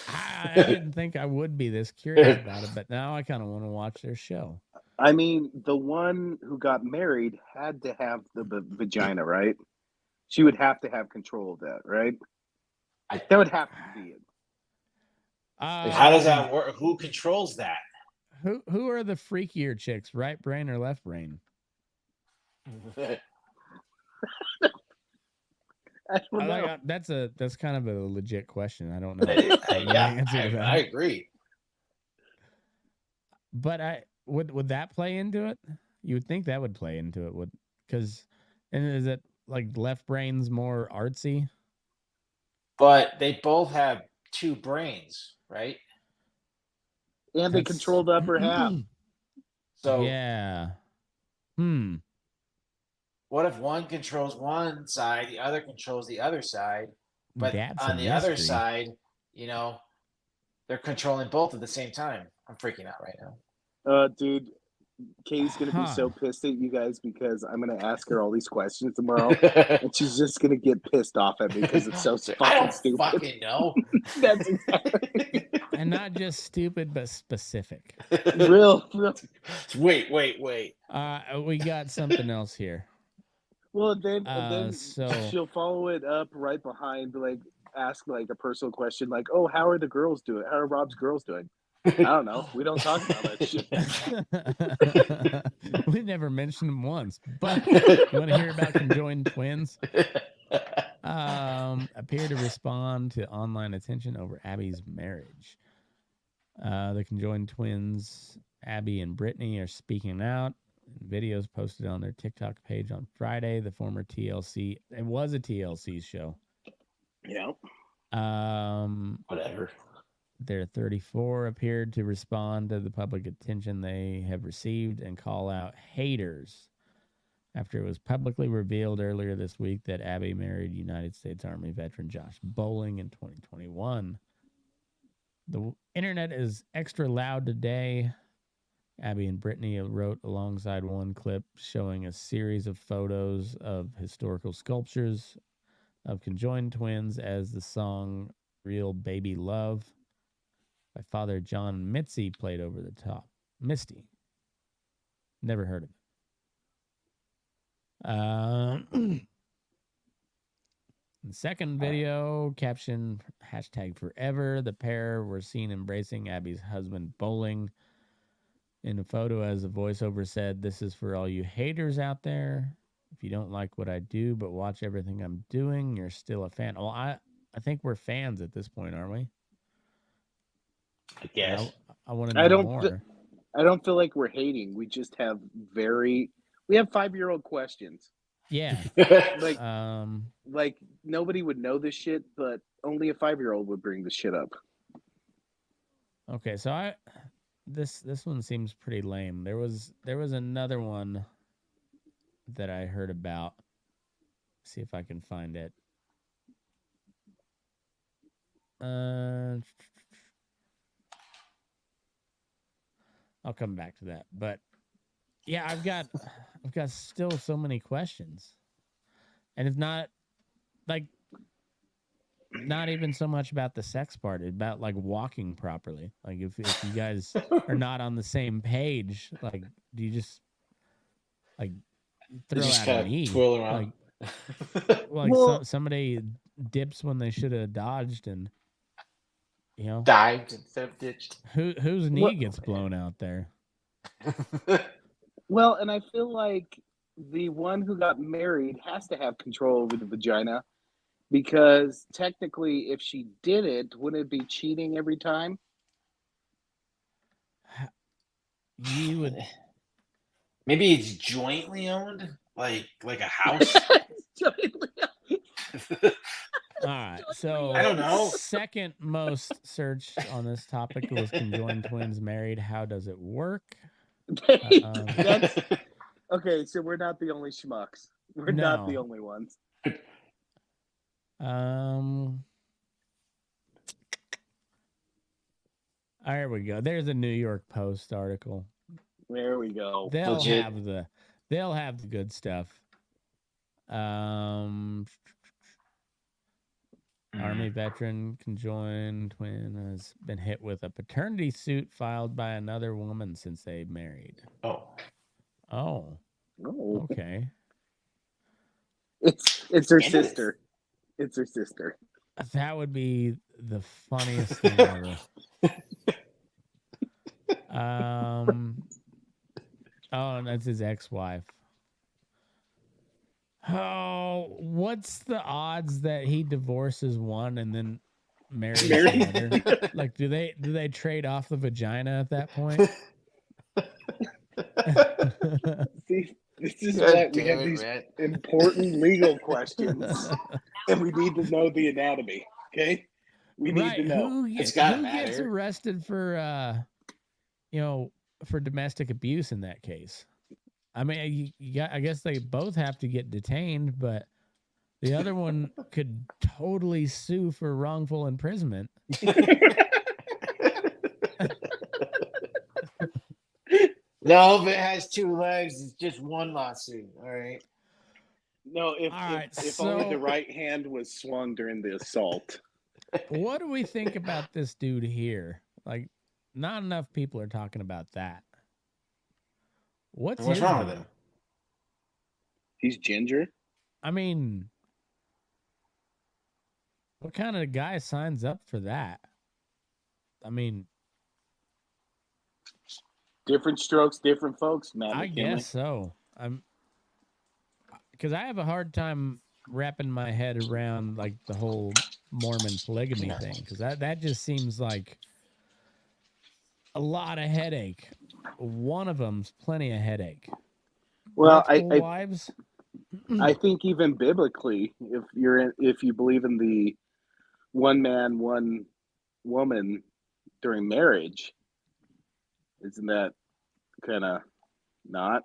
I didn't think I would be this curious about it, but now I kind of want to watch their show. I mean, the one who got married had to have the vagina, right? She would have to have control of that, right? That would have to be it. How does that work? Who controls that? Who are the freakier chicks, right brain or left brain? I don't know. That's kind of a legit question. I don't know. I agree. But would that play into it? You would think that would play into it, and is it like left brain's more artsy? But they both have two brains, right? And they control the upper half. So yeah. What if one controls one side, the other controls the other side, but That's on a the other mystery. side, they're controlling both at the same time. I'm freaking out right now. Dude, Katie's gonna be so pissed at you guys because I'm gonna ask her all these questions tomorrow, and she's just gonna get pissed off at me because it's so I fucking don't stupid. fucking know. That's exactly. And not just stupid, but specific. Real. Wait. We got something else here. Well, then so she'll follow it up right behind, like ask like a personal question, like, "Oh, how are the girls doing? How are Rob's girls doing?" I don't know. We don't talk about that shit. We never mentioned them once. But you want to hear about Conjoined Twins? Appear to respond to online attention over Abby's marriage. The Conjoined Twins, Abby and Brittany, are speaking out. Videos posted on their TikTok page on Friday. The former TLC, it was a TLC show. Yeah. Whatever. Their 34 appeared to respond to the public attention they have received and call out haters after it was publicly revealed earlier this week that Abby married United States Army veteran Josh Bowling in 2021. The internet is extra loud today. Abby and Brittany wrote alongside one clip showing a series of photos of historical sculptures of Conjoined Twins as the song Real Baby Love by Father John Mitzi played over the top. Misty. Never heard of it. The second video, caption #forever. The pair were seen embracing Abby's husband Bowling. In a photo, as the voiceover said, "This is for all you haters out there. If you don't like what I do, but watch everything I'm doing, you're still a fan." Well, I think we're fans at this point, aren't we? I guess. I want to know more. I don't feel like we're hating. We just have we have 5-year-old questions. Yeah. Like nobody would know this shit, but only a 5-year-old would bring this shit up. Okay, so this one seems pretty lame. There was another one that I heard about. See if I can find it. I'll come back to that. But yeah, I've got still so many questions. And it's not even so much about the sex part. It's about like walking properly. Like if you guys are not on the same page, like do you just like throw out a knee? Twirl around. Somebody dips when they should have dodged and dived instead of ditched. Whose knee gets blown out there? Well, and I feel like the one who got married has to have control over the vagina because technically if she did it, wouldn't it be cheating every time? You would. Maybe it's jointly owned, like a house. Jointly owned. All right, so I don't know. Second most searched on this topic was Conjoined Twins married. How does it work? That's okay. So we're not the only schmucks. We're not the only ones. There we go. There's a New York Post article. There we go. They'll have the good stuff. Army veteran Conjoined Twin has been hit with a paternity suit filed by another woman since they married. Oh. Okay. It's her sister. It's her sister. That would be the funniest thing ever. And that's his ex-wife. Oh, what's the odds that he divorces one and then marries Marry- another? Like, do they trade off the vagina at that point? See, this is God why we damn have it, these Matt. important legal questions, and we need to know the anatomy. Okay, we need Right? to know. It's gotta Who gets matter. arrested for for domestic abuse in that case? I mean, I guess they both have to get detained, but the other one could totally sue for wrongful imprisonment. No, if it has two legs, it's just one lawsuit. All right. No, if All right, if only so- the right hand was swung during the assault. What do we think about this dude here? Like, not enough people are talking about that. What's What's his wrong with deal? him? He's ginger. I mean, what kind of guy signs up for that? I mean, Different strokes, different folks. Matt I McKinley. guess so. Because I have a hard time wrapping my head around like the whole Mormon polygamy thing. Because that just seems like a lot of headache. One of them's plenty of headache. Well, Multiple wives. I think even biblically, if you believe in the one man, one woman during marriage, isn't that kind of not?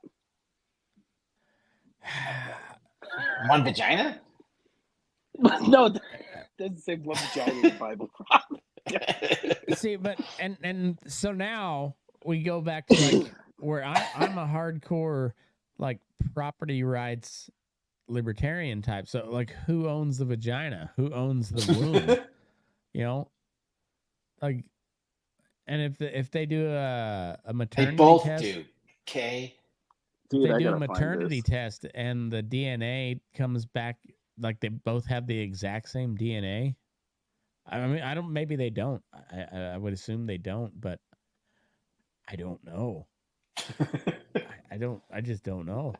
One vagina? No, it doesn't say one vagina in the Bible. See, but and so now we go back to like where I'm a hardcore like property rights libertarian type. So like, who owns the vagina? Who owns the womb? You know, like, and if they do a They maternity both test, do. Okay. Dude, if I they do a gotta find maternity this. test and the DNA comes back like they both have the exact same DNA. I mean, I don't. Maybe they don't. I would assume they don't, but I don't know. I don't. I just don't know.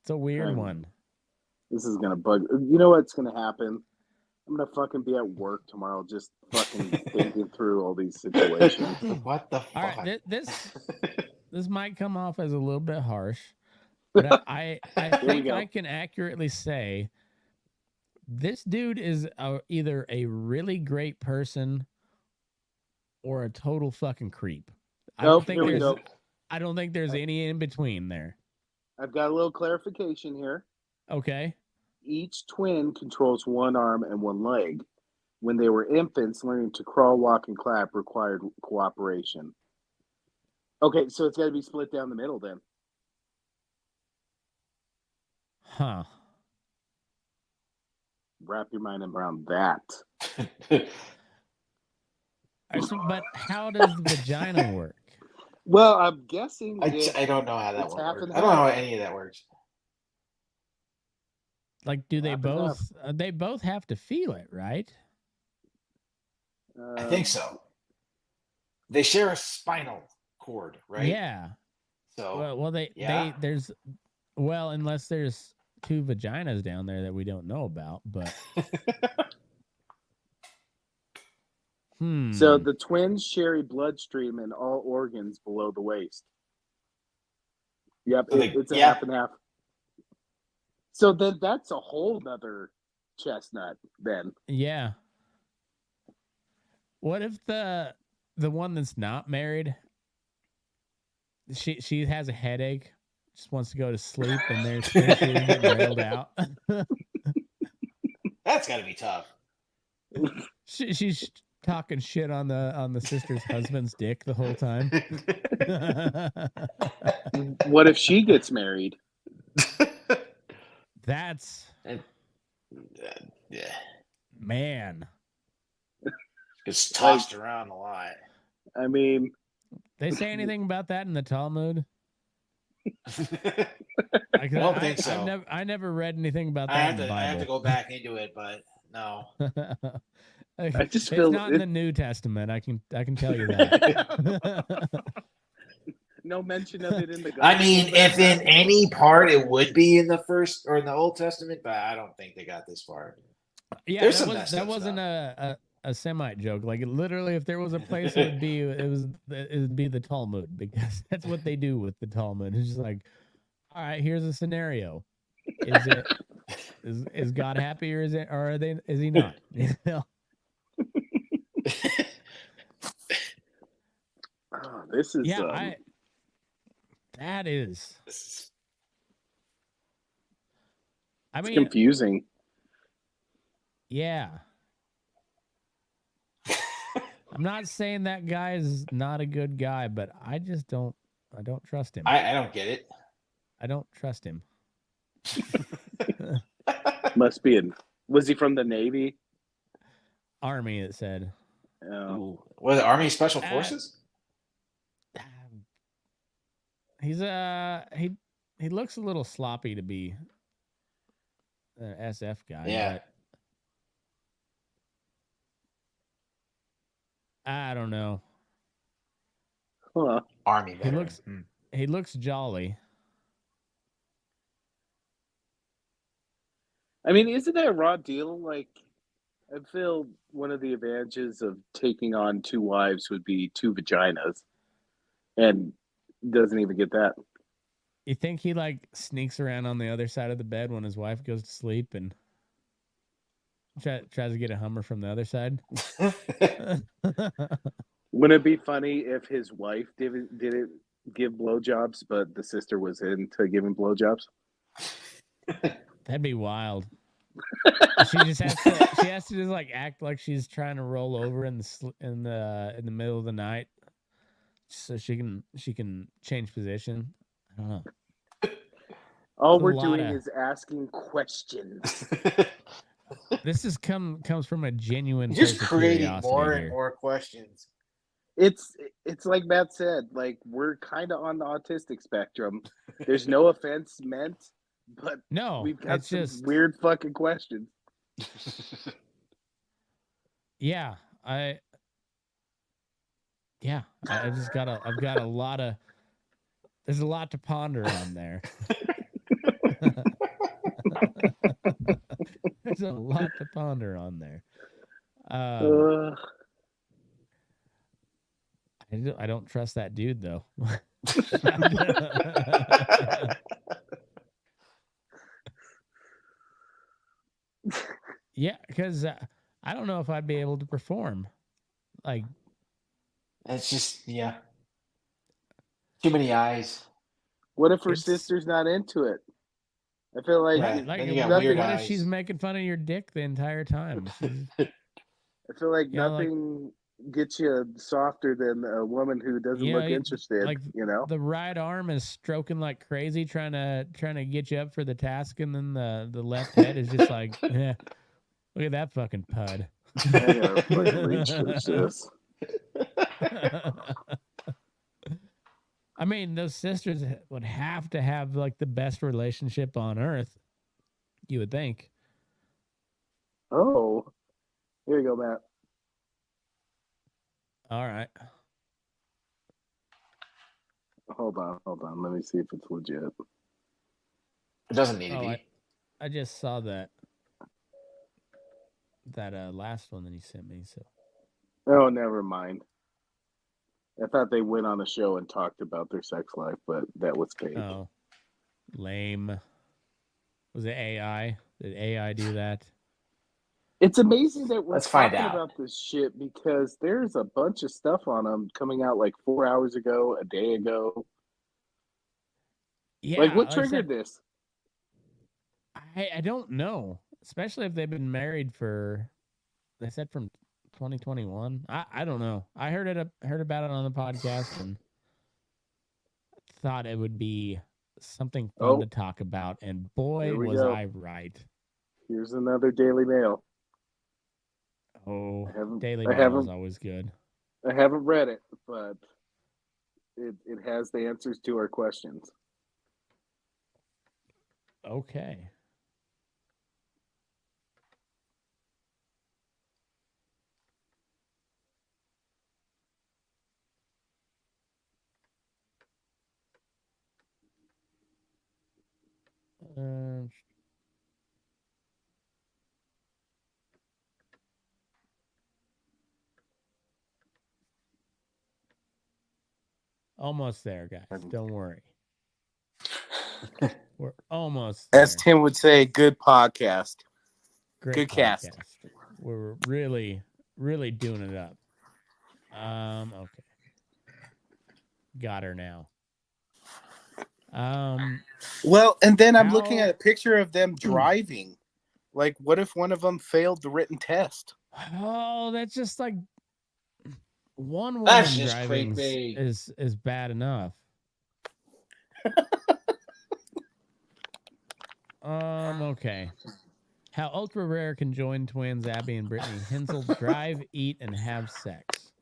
It's a weird one. This is gonna bug. You know what's gonna happen? I'm gonna fucking be at work tomorrow, just fucking thinking through all these situations. What the fuck? All right, this might come off as a little bit harsh, but I Here we think go. I can accurately say this dude is either a really great person or a total fucking creep. I Nope, don't think here we there's go. I don't think there's any in between there. I've got a little clarification here. Okay. Each twin controls one arm and one leg. When they were infants, learning to crawl, walk, and clap required cooperation. Okay, so it's got to be split down the middle then. Huh. Wrap your mind around that. All right, so, but how does the vagina work? Well, I'm guessing I don't know how that it's one half works. and I don't know how half. any of that works. Like, do they Half and both? They both have to feel it, right? I think so. They share a spinal cord, right? Yeah. So Well, there's unless there's two vaginas down there that we don't know about, but So the twins share a bloodstream in all organs below the waist. Yep, So it's a half and half. So then that's a whole nother chestnut then. Yeah. What if the one that's not married, she has a headache, just wants to go to sleep, and she's getting railed out. That's got to be tough. She's talking shit on the sister's husband's dick the whole time. What if she gets married? That's Yeah, man. it's tossed around a lot. I mean, They say anything about that in the Talmud? I don't think so. I never read anything about that I in the Bible. have to go back into it, but no. I just it's feel not in the New Testament. I can tell you that. no mention of it in the I mean, Gospel if then, in any part it would be in the first or in the Old Testament, but I don't think they got this far. Yeah, There's that some messed up wasn't stuff. a Semite joke. Like literally, if there was a place, it would be the Talmud, because that's what they do with the Talmud. It's just like, all right, here's a scenario. Is God happy, or is he not? You know? Oh, this is Yeah, that is. I it's mean, confusing. yeah. I'm not saying that guy is not a good guy, but I don't trust him. I don't get it. I don't trust him. Must be was he from the Navy? Army, it said. Ooh. Was it Army Special Forces? He's he looks a little sloppy to be an SF guy, Yeah. but I don't know. Huh. Army veteran. He looks jolly. I mean, isn't that a raw deal? Like, I feel one of the advantages of taking on two wives would be two vaginas, and doesn't even get that. You think he like sneaks around on the other side of the bed when his wife goes to sleep and tries to get a Hummer from the other side? Wouldn't it be funny if his wife didn't give blowjobs, but the sister was into giving blowjobs? That'd be wild. She has to just like act like she's trying to roll over in the middle of the night, so she can change position. I don't know. All we're doing is asking questions. This comes from a genuine just place of creating curiosity more here. and more questions. It's like Matt said, like we're kind of on the autistic spectrum. There's no offense meant, but No, we've got it's some just weird fucking questions. yeah, I just I've got a lot of there's a lot to ponder on there. There's a lot to ponder on there. I don't trust that dude though. Yeah, because I don't know if I'd be able to perform. Like, it's just too many eyes. What if her sister's not into it? I feel like what if she's making fun of your dick the entire time? I feel like nothing gets you softer than a woman who doesn't look interested. Like, the right arm is stroking like crazy, trying to get you up for the task, and then the left head is just like, yeah, look at that fucking pud. I gotta fucking reach for this. I mean, those sisters would have to have like the best relationship on earth. You would think. Oh, here you go, Matt. All right. Hold on. Let me see if it's legit. It doesn't need to be. I just saw that last one that he sent me. So. Oh, never mind. I thought they went on a show and talked about their sex life, but that was fake. Oh, lame. Was it AI? Did AI do that? It's amazing that we're Let's find talking out about this shit because there's a bunch of stuff on them coming out like 4 hours ago, a day ago. Yeah, like what triggered this? I don't know. Especially if they've been married for, they said from 2021. I don't know. I heard about it on the podcast and thought it would be something fun to talk about. And boy, was I right. Here's another Daily Mail. Oh, Daily Mail is always good. I haven't read it, but it has the answers to our questions. Okay. Almost there, guys. Don't worry. We're almost As there. Tim would say, good podcast. Great good podcast. cast. We're really, really doing it up. Okay. Got her now. Well, and then I'm looking How- at a picture of them driving. Like, what if one of them failed the written test? Oh, that's just like one woman That's just driving creepy. is bad enough. Okay. How ultra rare conjoined twins Abby and Brittany Hensel drive, eat, and have sex.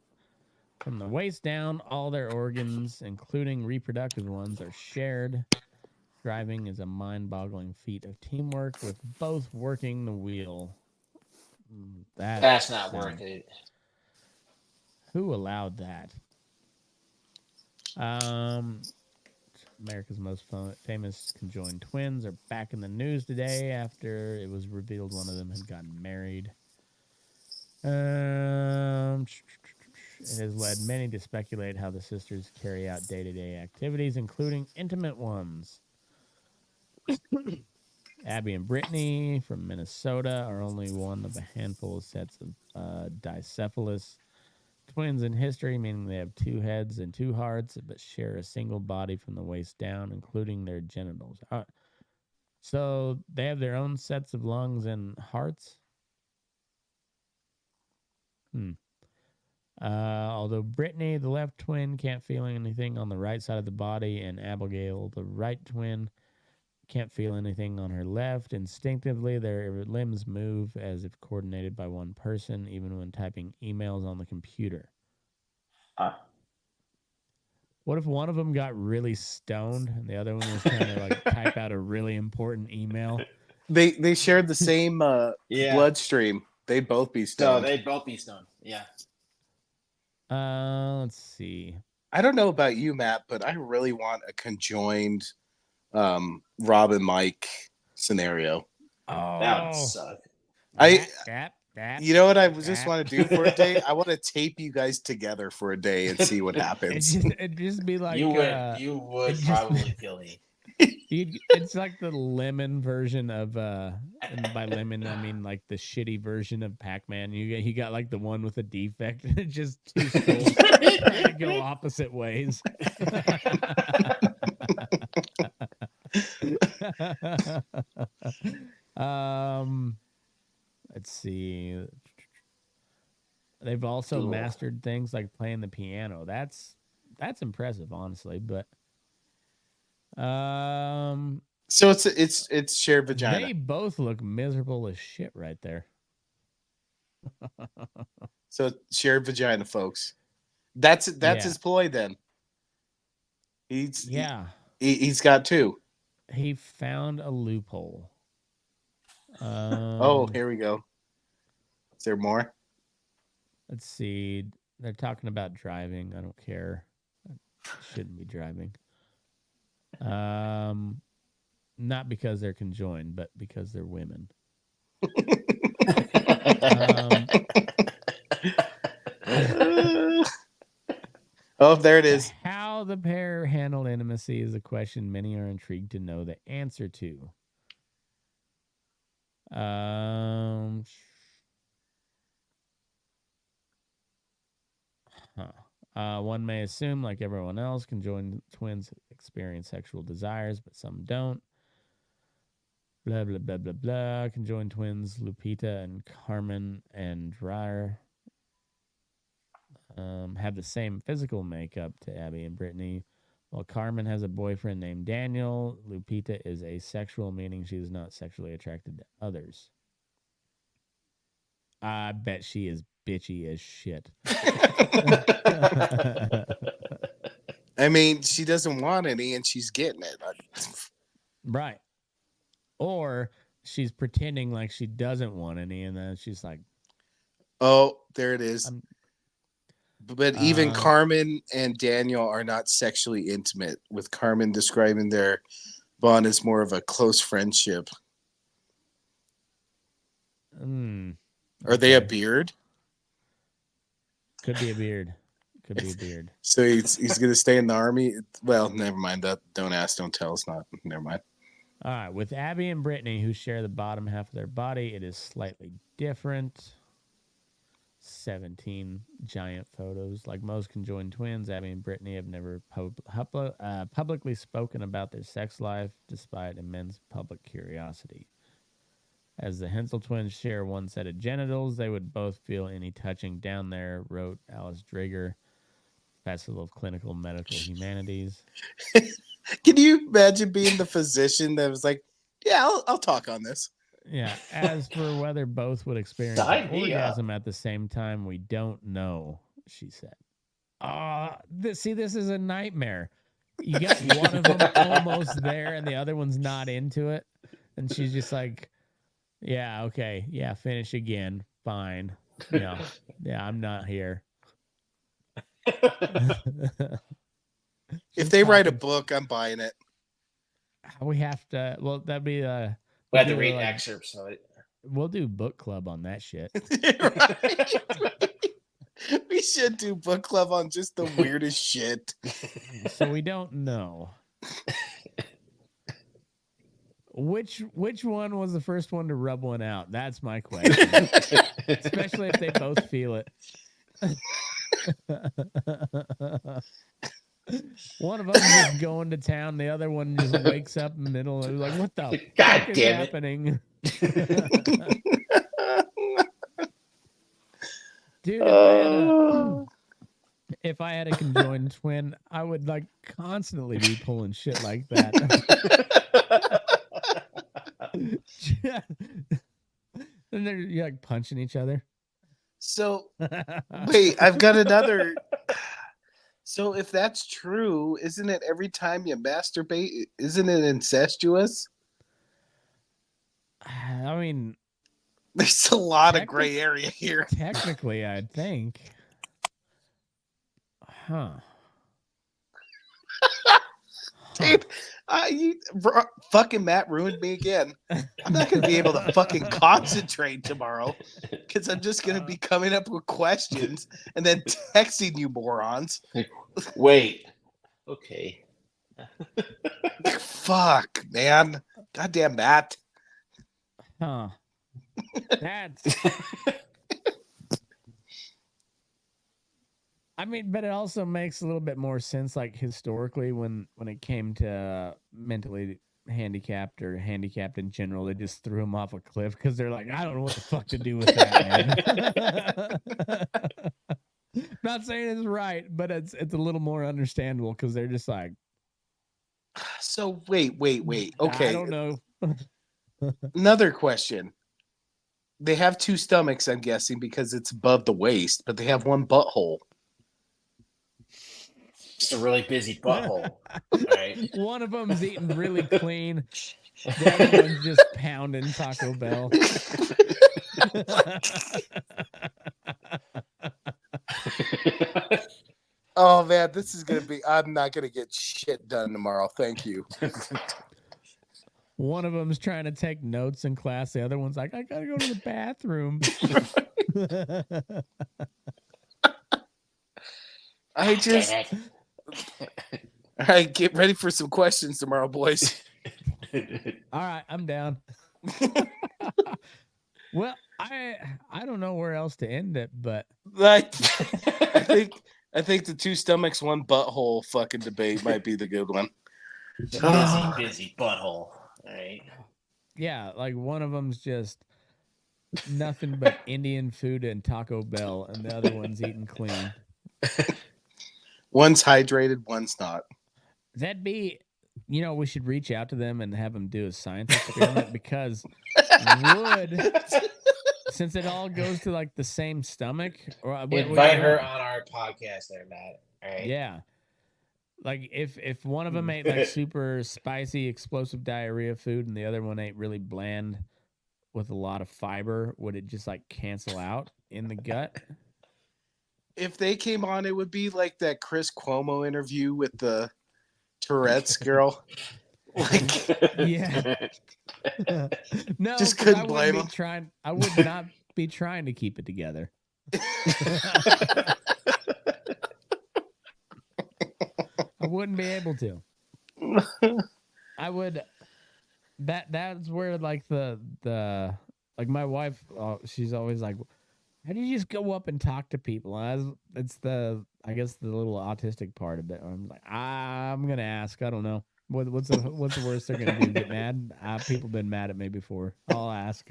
From the waist down, all their organs, including reproductive ones, are shared. Driving is a mind-boggling feat of teamwork with both working the wheel. That's not worth it. Who allowed that? America's most famous conjoined twins are back in the news today after it was revealed one of them had gotten married. It has led many to speculate how the sisters carry out day-to-day activities, including intimate ones. Abby and Brittany from Minnesota are only one of a handful of sets of dicephalous twins in history, meaning they have two heads and two hearts, but share a single body from the waist down, including their genitals. So they have their own sets of lungs and hearts? Although Brittany, the left twin, can't feel anything on the right side of the body, and Abigail, the right twin, can't feel anything on her left. Instinctively, their limbs move as if coordinated by one person, even when typing emails on the computer. What if one of them got really stoned and the other one was trying to like type out a really important email? They shared the same bloodstream. They'd both be stoned. So they'd both be stoned. Yeah. Let's see. I don't know about you, Matt, but I really want a conjoined Rob and Mike scenario. Oh, That would suck. You know what I just want to do for a day? I want to tape you guys together for a day and see what happens. It'd just be like You would probably kill me. It's like the lemon version of and by lemon I mean like the shitty version of Pac-Man. He got like the one with a defect. Just two skulls trying to go opposite ways. Let's see. They've also mastered things like playing the piano. That's impressive, honestly. But so it's shared vagina. They both look miserable as shit right there. So shared vagina, folks. That's his ploy then. He's got two. He found a loophole. Here we go. Is there more? Let's see. They're talking about driving. I don't care. I shouldn't be driving. Not because they're conjoined, but because they're women. There it is. How the pair handled intimacy is a question many are intrigued to know the answer to. One may assume, like everyone else, conjoined twins experience sexual desires, but some don't. Blah, blah, blah, blah, blah. Conjoined twins, Lupita and Carmen and Dreyer, have the same physical makeup to Abby and Brittany. While Carmen has a boyfriend named Daniel, Lupita is asexual, meaning she is not sexually attracted to others. I bet she is bitchy as shit. I mean, she doesn't want any and she's getting it. Right. Or she's pretending like she doesn't want any, and then she's like, oh, there it is. But even Carmen and Daniel are not sexually intimate, with Carmen describing their bond as more of a close friendship. Are they a beard? Could be a beard. Could be a beard. So he's gonna stay in the army. Well, never mind. Don't ask, don't tell. It's not. Never mind. All right, with Abby and Brittany, who share the bottom half of their body, it is slightly different. 17 giant photos. Like most conjoined twins, Abby and Brittany have never publicly spoken about their sex life, despite immense public curiosity. As the Hensel twins share one set of genitals, they would both feel any touching down there, wrote Alice Drager, Professor of Clinical Medical Humanities. Can you imagine being the physician that was like, yeah, I'll talk on this? Yeah. As for whether both would experience an orgasm at the same time, we don't know, she said. This is a nightmare. You got one of them almost there and the other one's not into it. And she's just like, yeah, okay. Yeah, finish again. Fine. Yeah, I'm not here. If they write a book, I'm buying it. We have to. Well, that'd be. We have to read excerpts of it. We'll do book club on that shit. We should do book club on just the weirdest shit. So we don't know. Which one was the first one to rub one out? That's my question. Especially if they both feel it. One of them is going to town. The other one just wakes up in the middle and is like, what the fuck is happening? Dude, if I had a conjoined twin, I would like constantly be pulling shit like that. And you're like punching each other. So, wait, I've got another. So, if that's true, isn't it every time you masturbate, isn't it incestuous? I mean, there's a lot of gray area here. Technically, I'd think. Huh. Dude, fucking Matt ruined me again. I'm not going to be able to fucking concentrate tomorrow because I'm just going to be coming up with questions and then texting you morons. Wait. Okay. Fuck, man. Goddamn Matt. Huh. That's... I mean, but it also makes a little bit more sense, like historically, when it came to mentally handicapped or handicapped in general, they just threw them off a cliff because they're like, I don't know what the fuck to do with that, man. Not saying it's right, but it's a little more understandable because they're just like. So wait. Okay, I don't know. Another question. They have two stomachs, I'm guessing, because it's above the waist, but they have one butthole. Just a really busy butthole. Right. One of them's eating really clean. The other one's just pounding Taco Bell. Oh man, this is gonna be. I'm not gonna get shit done tomorrow. Thank you. One of them's trying to take notes in class. The other one's like, I gotta go to the bathroom. I just. All right, get ready for some questions tomorrow, boys. All right, I'm down. Well, I don't know where else to end it, but like, I think the two stomachs, one butthole fucking debate might be the good one. Busy butthole. All right. Yeah, like one of them's just nothing but Indian food and Taco Bell, and the other one's eating clean. One's hydrated, one's not. That'd be, we should reach out to them and have them do a science experiment because since it all goes to like the same stomach, or invite her on our podcast there, Matt. All right. Yeah. Like if one of them ate like super spicy, explosive diarrhea food and the other one ate really bland with a lot of fiber, would it just like cancel out in the gut? If they came on, it would be like that Chris Cuomo interview with the Tourette's girl. Like, yeah. No, just couldn't blame him. I would not be trying to keep it together. wouldn't be able to. I would. That's where like the like my wife, she's always like, how do you just go up and talk to people? It's the, I guess, the little autistic part of it. I'm like, I'm gonna ask. I don't know. What's the worst they're gonna do? Get mad? People been mad at me before. I'll ask.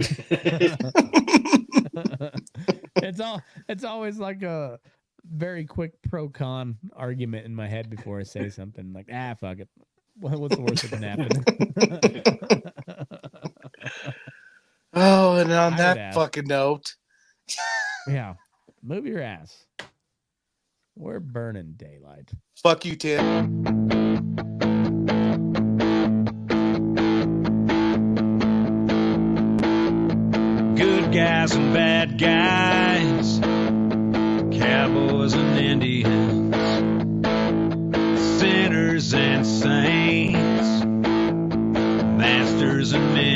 It's always like a very quick pro con argument in my head before I say something. Like, fuck it. What's the worst that can happen? Oh, and on that fucking note. Yeah. Move your ass. We're burning daylight. Fuck you, Tim. Good guys and bad guys, cowboys and Indians, sinners and saints, masters and men.